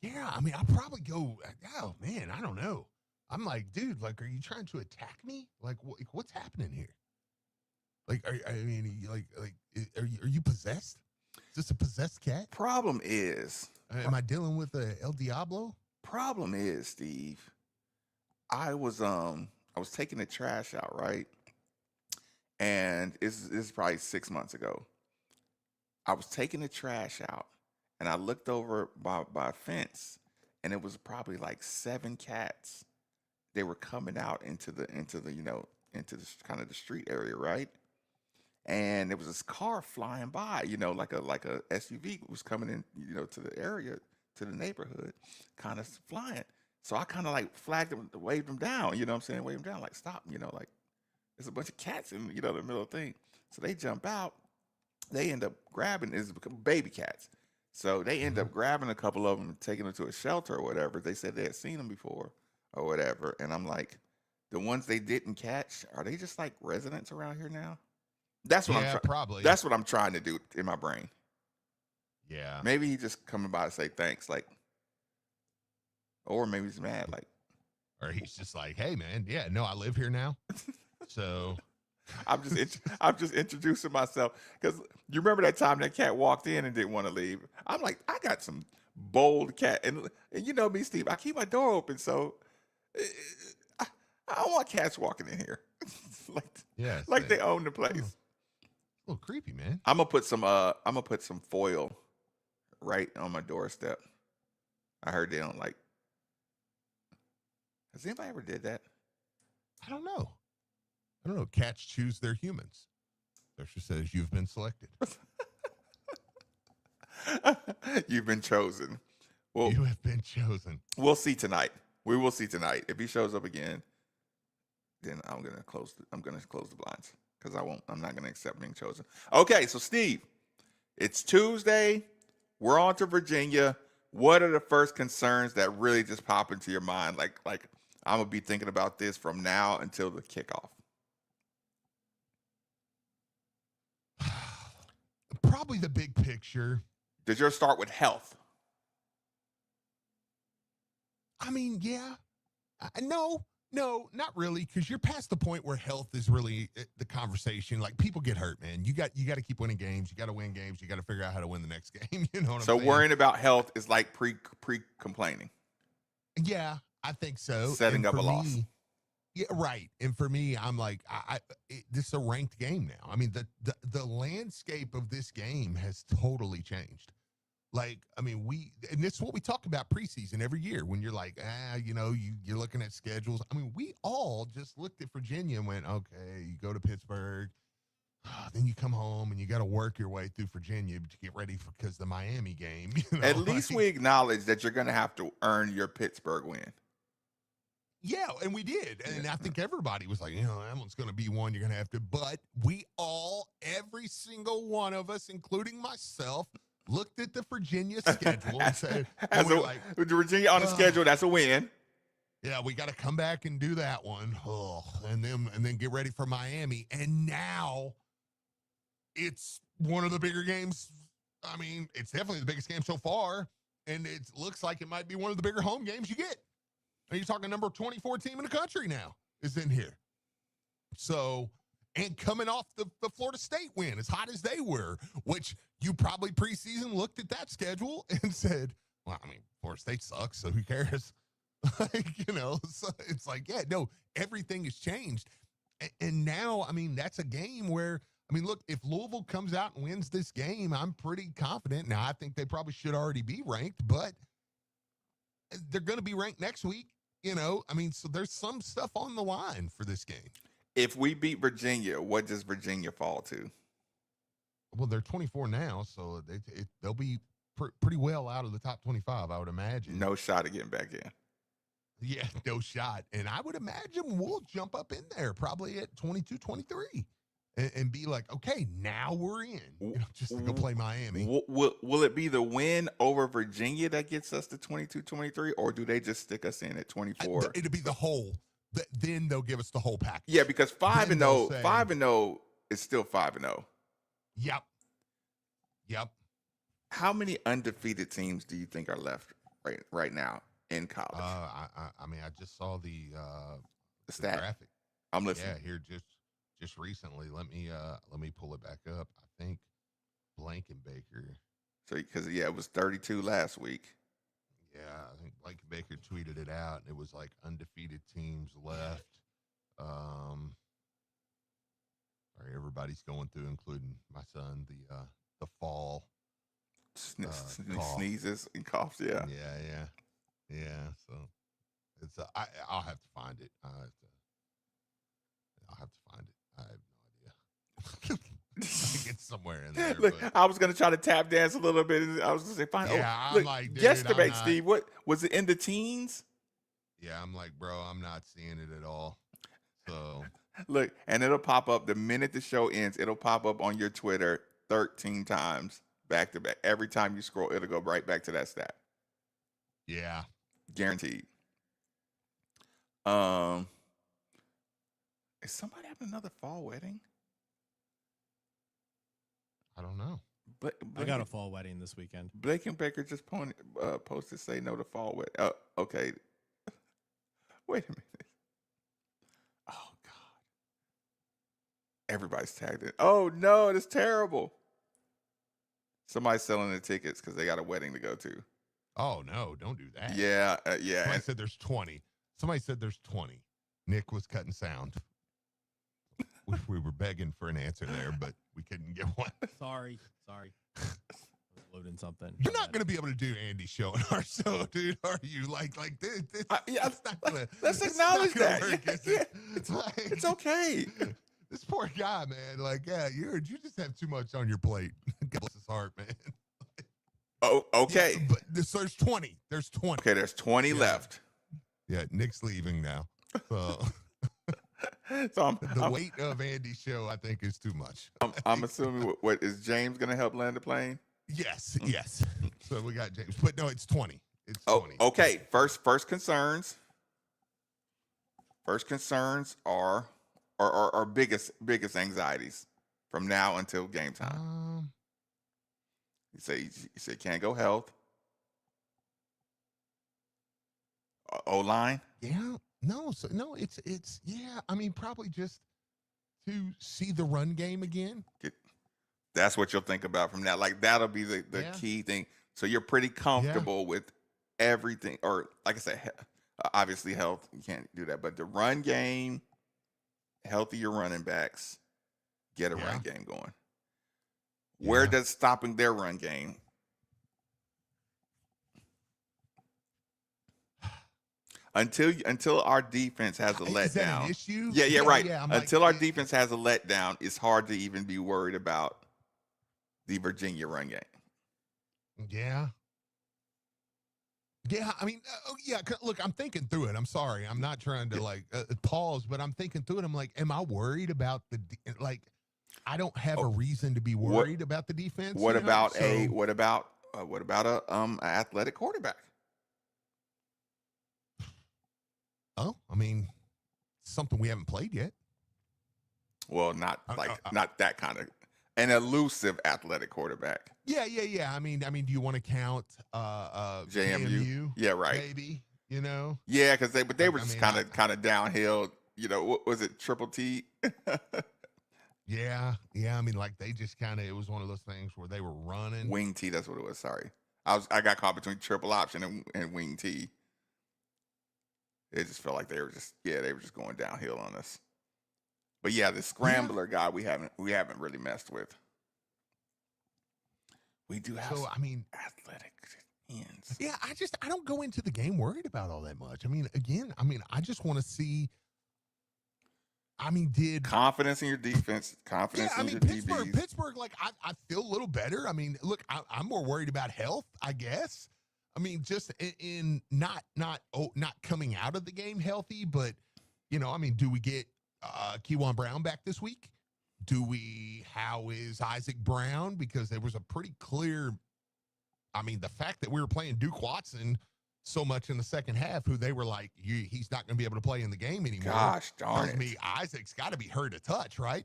Yeah, I mean, I'll probably go, oh, man, I don't know. I'm like, dude, like, are you trying to attack me? Like, what's happening here? Like, are you possessed? Is this a possessed cat? Problem is, am I dealing with a El Diablo? Problem is, Steve, I was taking the trash out, right? And this is probably 6 months ago. I was taking the trash out, and I looked over by a fence, and it was probably like 7 cats. They were coming out into the kind of the street area, right? And there was this car flying by, like a SUV was coming in, to the area, to the neighborhood, kind of flying. So I kind of like flagged them, waved them down. You know what I'm saying? Waved them down, like stop. You know, like there's a bunch of cats in the middle of the thing. So they jump out. They end up grabbing is baby cats. So they end up grabbing a couple of them and taking them to a shelter or whatever. They said they had seen them before or whatever. And I'm like, the ones they didn't catch, are they just like residents around here now? That's what probably. That's what I'm trying to do in my brain. Yeah. Maybe he just coming by to say thanks, like, or maybe he's mad, like, or he's just like, hey man, yeah, no, I live here now. So I'm just introducing myself because you remember that time that cat walked in and didn't want to leave. I'm like, I got some bold cat, and you know me, Steve. I keep my door open, so I don't want cats walking in here. like they own the place. A little creepy, man. I'm gonna put some foil right on my doorstep. I heard they don't like. Has anybody ever did that? I don't know. Cats choose their humans. There says you've been selected. You've been chosen. Well, you have been chosen. We'll see tonight. We will see tonight. If he shows up again, then I'm gonna close the blinds because I'm not gonna accept being chosen. Okay, so Steve, it's Tuesday. We're on to Virginia. What are the first concerns that really just pop into your mind? Like I'm gonna be thinking about this from now until the kickoff. Probably the big picture. Does yours start with health? I mean, yeah. No, not really, because you're past the point where health is really the conversation. Like, people get hurt, man. You got to keep winning games. You got to win games. You got to figure out how to win the next game. You know what I'm saying? So worrying about health is like pre-complaining. Yeah, I think so. Setting up a loss. Yeah, right. And for me, I'm like, this is a ranked game now. I mean, the landscape of this game has totally changed. Like, I mean, and this is what we talk about preseason every year when you're like, you're looking at schedules. I mean, we all just looked at Virginia and went, okay, you go to Pittsburgh, then you come home and you got to work your way through Virginia to get ready because the Miami game. At least we acknowledge that you're going to have to earn your Pittsburgh win. Yeah, and we did. And I think everybody was like, that one's going to be one you're going to have to. But we all, every single one of us, including myself, looked at the Virginia schedule and said, with the Virginia on the schedule, that's a win. Yeah, we got to come back and do that one. And then get ready for Miami. And now it's one of the bigger games. I mean, it's definitely the biggest game so far. And it looks like it might be one of the bigger home games you get. Are you talking number 24 team in the country now is in here? So, and coming off the Florida State win, as hot as they were, which you probably preseason looked at that schedule and said, well, I mean, Florida State sucks, so who cares? So it's like, yeah, no, everything has changed. And now, I mean, that's a game where, I mean, look, if Louisville comes out and wins this game, I'm pretty confident. Now, I think they probably should already be ranked, but they're going to be ranked next week. I mean, so there's some stuff on the line for this game. If we beat Virginia, what does Virginia fall to? Well, they're 24 now, so they'll be pretty well out of the top 25, I would imagine. No shot of getting back in. Yeah, no shot. And I would imagine we'll jump up in there probably at 22, 23 and be like, okay, now we're in, just to go play Miami. Will it be the win over Virginia that gets us to 22, 23, or do they just stick us in at 24? It'll be the whole. Then they'll give us the whole package. Yeah, because 5-0 is still 5-0. Yep. How many undefeated teams do you think are left right now in college? I mean, I just saw the stat graphic. I'm listening. Yeah, here just recently. Let me pull it back up. I think Blankenbaker. So because it was 32 last week. Yeah, I think Blankenbaker tweeted it out, and it was like undefeated teams left. Sorry, everybody's going through, including my son, the fall sneezes and coughs. Yeah. So it's I'll have to find it. I'll have to find it. I have no idea. I think it's somewhere in there. Look, I was gonna try to tap dance a little bit. I was gonna say, fine. Yeah, look, I'm like, dude, guesstimate, I'm Steve. What was it in the teens? Yeah, I'm like, bro, I'm not seeing it at all. So look, and it'll pop up the minute the show ends. It'll pop up on your Twitter 13 times back to back. Every time you scroll, it'll go right back to that stat. Yeah, guaranteed. Is somebody having another fall wedding? I don't know. I got a fall wedding this weekend. Blake and Baker just posted say no to fall wedding. Oh, okay. Wait a minute. Oh God. Everybody's tagged in. Oh no, that's terrible. Somebody's selling the tickets because they got a wedding to go to. Oh no, don't do that. Yeah, yeah. Somebody said there's 20. Somebody said there's 20. Nick was cutting sound. We were begging for an answer there, but we couldn't get one. Sorry. I was loading something. You're not going to be able to do Andy's show in our show, dude, are you? Like this yeah, it's not gonna, let's acknowledge that. Work, it's okay. This poor guy, man. Like, yeah, you just have too much on your plate. God bless his heart, man. Oh, okay. Yeah, but there's 20. There's 20. Okay, there's 20 left. Yeah, Nick's leaving now. So, the weight of Andy's show, I think, is too much. I'm assuming what is James going to help land the plane? Yes. So we got James, but no, it's 20. It's 20. Okay. First concerns. First concerns are biggest anxieties from now until game time. You say can't go health. O-line? Yeah. No, it's yeah. I mean, probably just to see the run game again. That's what you'll think about from now. Like that'll be the key thing. So you're pretty comfortable with everything, or like I said, obviously health. You can't do that, but the run game, healthier running backs, get a run game going. Where does stopping their run game? Until our defense has a letdown. Is that an issue? Yeah, right. Yeah, until our defense has a letdown, it's hard to even be worried about the Virginia run game. Yeah. Yeah, I mean, look, I'm thinking through it. I'm sorry. I'm not trying to pause, but I'm thinking through it. I'm like, am I worried about I don't have a reason to be worried about the defense. What about an athletic quarterback? Oh, I mean, something we haven't played yet. Well, not that kind of an elusive athletic quarterback. Yeah. I mean, do you want to count JMU? Yeah, right. Maybe, you know. Yeah, because they were just kind of downhill. You know, what was it? Triple T. Yeah. I mean, like they just it was one of those things where they were running. Wing T, that's what it was. Sorry, I got caught between triple option and wing T. It just felt like they were just going downhill on us. But yeah, the scrambler guy we haven't really messed with. We do have athletic ends. Yeah, I don't go into the game worried about all that much. I mean, I just want to see. I mean, confidence in your defense, confidence in your DBs. Pittsburgh, like I feel a little better. I mean, look, I'm more worried about health, I guess. I mean, just in not coming out of the game healthy, but I mean, do we get Kewan Brown back this week? How is Isaac Brown? Because there was a pretty clear, I mean, the fact that we were playing Duke Watson so much in the second half, who they were like, he's not going to be able to play in the game anymore. Gosh darn it. Me, Isaac's got to be hurt a touch, right?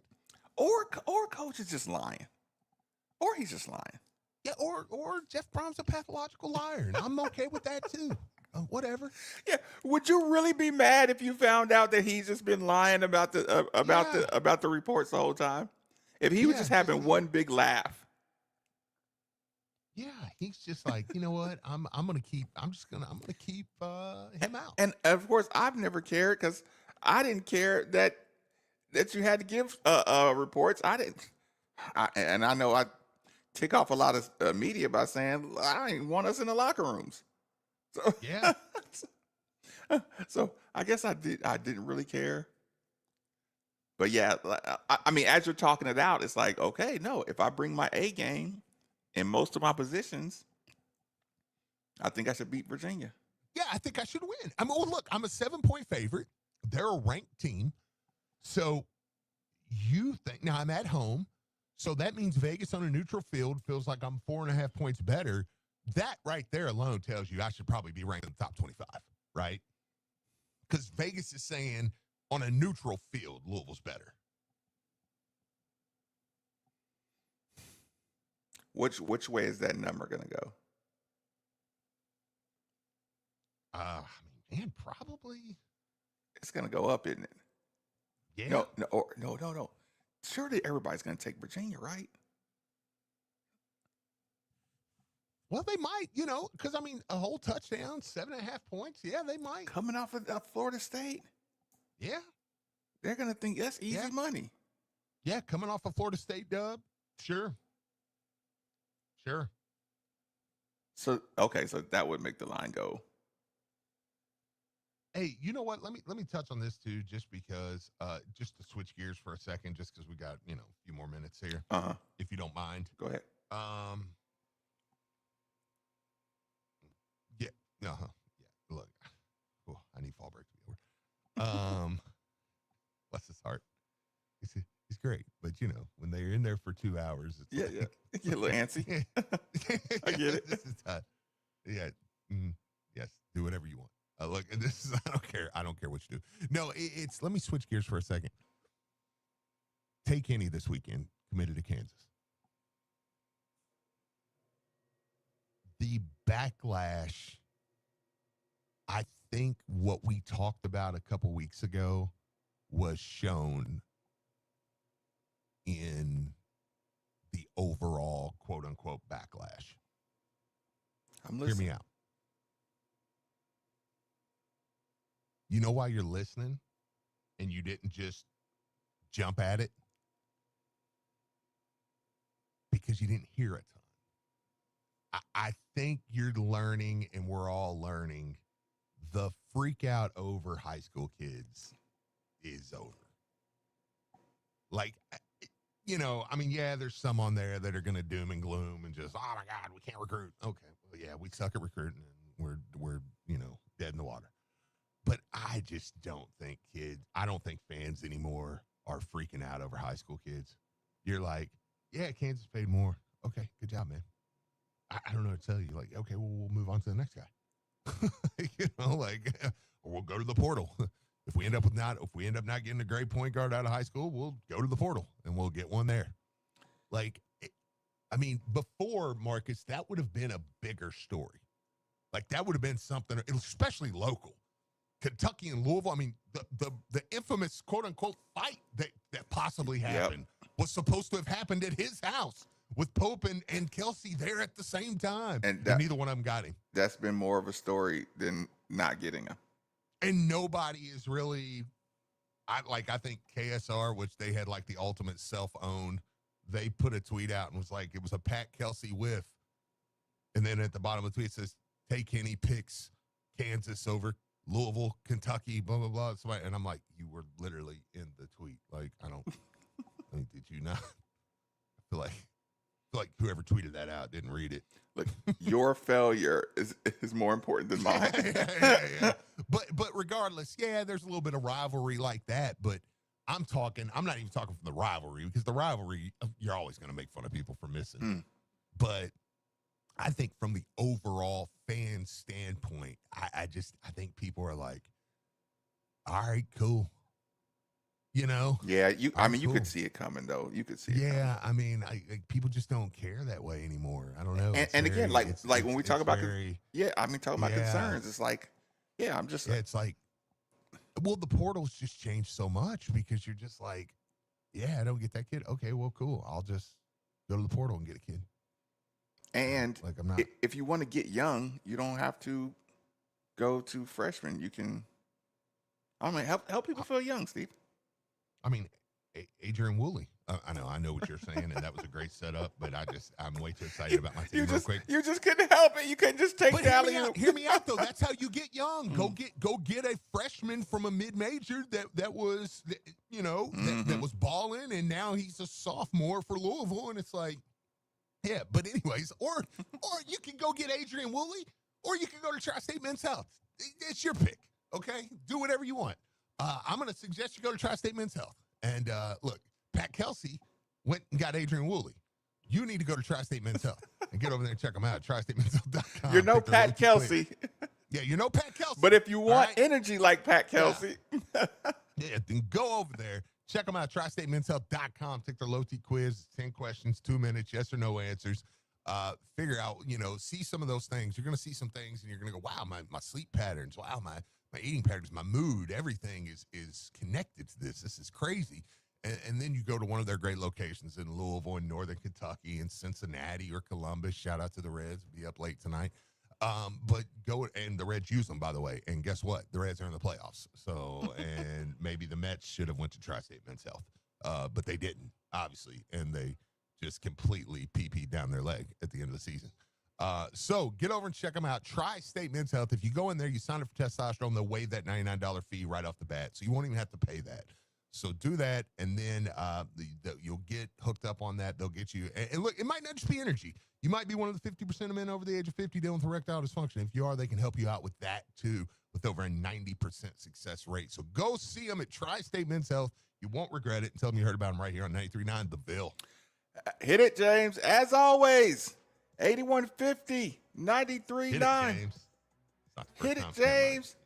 Or coach is just lying. Or he's just lying. Yeah, or Jeff Brom's a pathological liar, and I'm okay with that too. Whatever. Yeah. Would you really be mad if you found out that he's just been lying about the reports the whole time? If he was just having one big laugh. Yeah, he's just like, you know what? I'm gonna keep him out. And of course, I've never cared because I didn't care that you had to give reports. I didn't, and I know I tick off a lot of media by saying I didn't want us in the locker rooms. So yeah. So I guess I didn't really care. But yeah, I mean, as you're talking it out, it's like, okay, no, if I bring my A game in most of my positions, I think I should beat Virginia. Yeah, I think I should win. I mean, well, look, I'm a 7-point favorite. They're a ranked team. So you think, now I'm at home. So that means Vegas on a neutral field feels like I'm 4.5 points better. That right there alone tells you I should probably be ranked in the top 25, right? Because Vegas is saying on a neutral field, Louisville's better. Which way is that number going to go? Man, probably. It's going to go up, isn't it? Yeah. No. Surely everybody's going to take Virginia, right? Well, they might, because, a whole touchdown, 7.5 points. Yeah, they might. Coming off of Florida State. Yeah. They're going to think that's easy money. Yeah, coming off a Florida State dub. Sure. So that would make the line go. Hey, you know what? Let me touch on this too, just because, just to switch gears for a second, just because we got, a few more minutes here. If you don't mind. Go ahead. Yeah. Look, I need fall break to be over. Bless his heart. He's great, but when they're in there for 2 hours, it's yeah. Get a little antsy. I get it. This is tough. Yeah. Yes. Do whatever you want. Look, this is, I don't care. I don't care what you do. No, it's, let me switch gears for a second. Tay Kenny this weekend committed to Kansas. The backlash, I think what we talked about a couple weeks ago was shown in the overall quote unquote backlash. Hear me out. You know why you're listening and you didn't just jump at it? Because you didn't hear a ton. I think you're learning, and we're all learning, the freak out over high school kids is over. Like, yeah, there's some on there that are going to doom and gloom and just, oh my God, we can't recruit. Okay, well, yeah, we suck at recruiting and we're dead in the water. But I just don't think fans anymore are freaking out over high school kids. You're like, yeah, Kansas paid more. Okay, good job, man. I don't know what to tell you. Like, okay, well, we'll move on to the next guy. Or we'll go to the portal. If we end up not getting a great point guard out of high school, we'll go to the portal and we'll get one there. Before, Marcus, that would have been a bigger story. Like, that would have been something, especially local. Kentucky and Louisville, the infamous quote-unquote fight that possibly happened was supposed to have happened at his house with Pope and Kelsey there at the same time. And neither one of them got him. That's been more of a story than not getting him. And nobody is really, I think KSR, which they had like the ultimate self-owned, they put a tweet out and was like, it was a Pat Kelsey whiff. And then at the bottom of the tweet it says, Tay Kenny picks Kansas over Louisville, Kentucky, blah, blah, blah. And I'm like, you were literally in the tweet. Like, did you not? I feel like whoever tweeted that out didn't read it. Look, your failure is more important than mine. Yeah. But regardless, yeah, there's a little bit of rivalry like that. But I'm not even talking from the rivalry, because the rivalry, you're always going to make fun of people for missing. But I think from the overall fan standpoint, I think people are like, all right, cool. Yeah, you cool. could see it coming though. You could see it coming. People just don't care that way anymore. I don't know. And again, when we talk about talking about concerns, it's like, it's like, well, the portal's just changed so much, because you're just like, yeah, I don't get that kid. Okay, well, cool. I'll just go to the portal and get a kid. And if you want to get young, you don't have to go to freshmen. You can, help people feel young, Steve. Adrian Woolley. I know what you're saying, and that was a great setup, but I'm way too excited about my team real quick. You just couldn't help it. You couldn't just take that. Hear me out, though. That's how you get young. Go get a freshman from a mid-major that was, that was balling, and now he's a sophomore for Louisville, and it's like, yeah. But anyways, or you can go get Adrian Woolley, or you can go to Tri-State Men's Health. it's your pick, okay? Do whatever you want. I'm going to suggest you go to Tri-State Men's Health. And look, Pat Kelsey went and got Adrian Woolley. You need to go to Tri-State Men's Health and get over there and check them out. TriStateMen'sHealth.com. You're no Pat Kelsey. Yeah, you're no Pat Kelsey. But if you want energy like Pat Kelsey. Yeah, then go over there. Check them out, TriStateMen'sHealth.com. Take their low-T quiz, 10 questions, 2 minutes, yes or no answers. Figure out, see some of those things. You're going to see some things, and you're going to go, wow, my sleep patterns, wow, my eating patterns, my mood, everything is connected to this. This is crazy. And then you go to one of their great locations in Louisville, in Northern Kentucky, in Cincinnati or Columbus. Shout out to the Reds. Be up late tonight. But go, and the Reds use them, by the way. And guess what? The Reds are in the playoffs. So, and maybe the Mets should have went to Tri-State Men's Health. But they didn't, obviously. And they just completely pee-peed down their leg at the end of the season. So get over and check them out. Tri-State Men's Health. If you go in there, you sign up for testosterone, they'll waive that $99 fee right off the bat. So you won't even have to pay that. So do that, and then you'll get hooked up on that. They'll get you. And look, it might not just be energy. You might be one of the 50% of men over the age of 50 dealing with erectile dysfunction. If you are, they can help you out with that, too, with over a 90% success rate. So go see them at Tri-State Men's Health. You won't regret it. And tell them you heard about them right here on 93.9 The Ville. Hit it, James. As always, 8150, 93.9. Hit it, James. Hit it, James.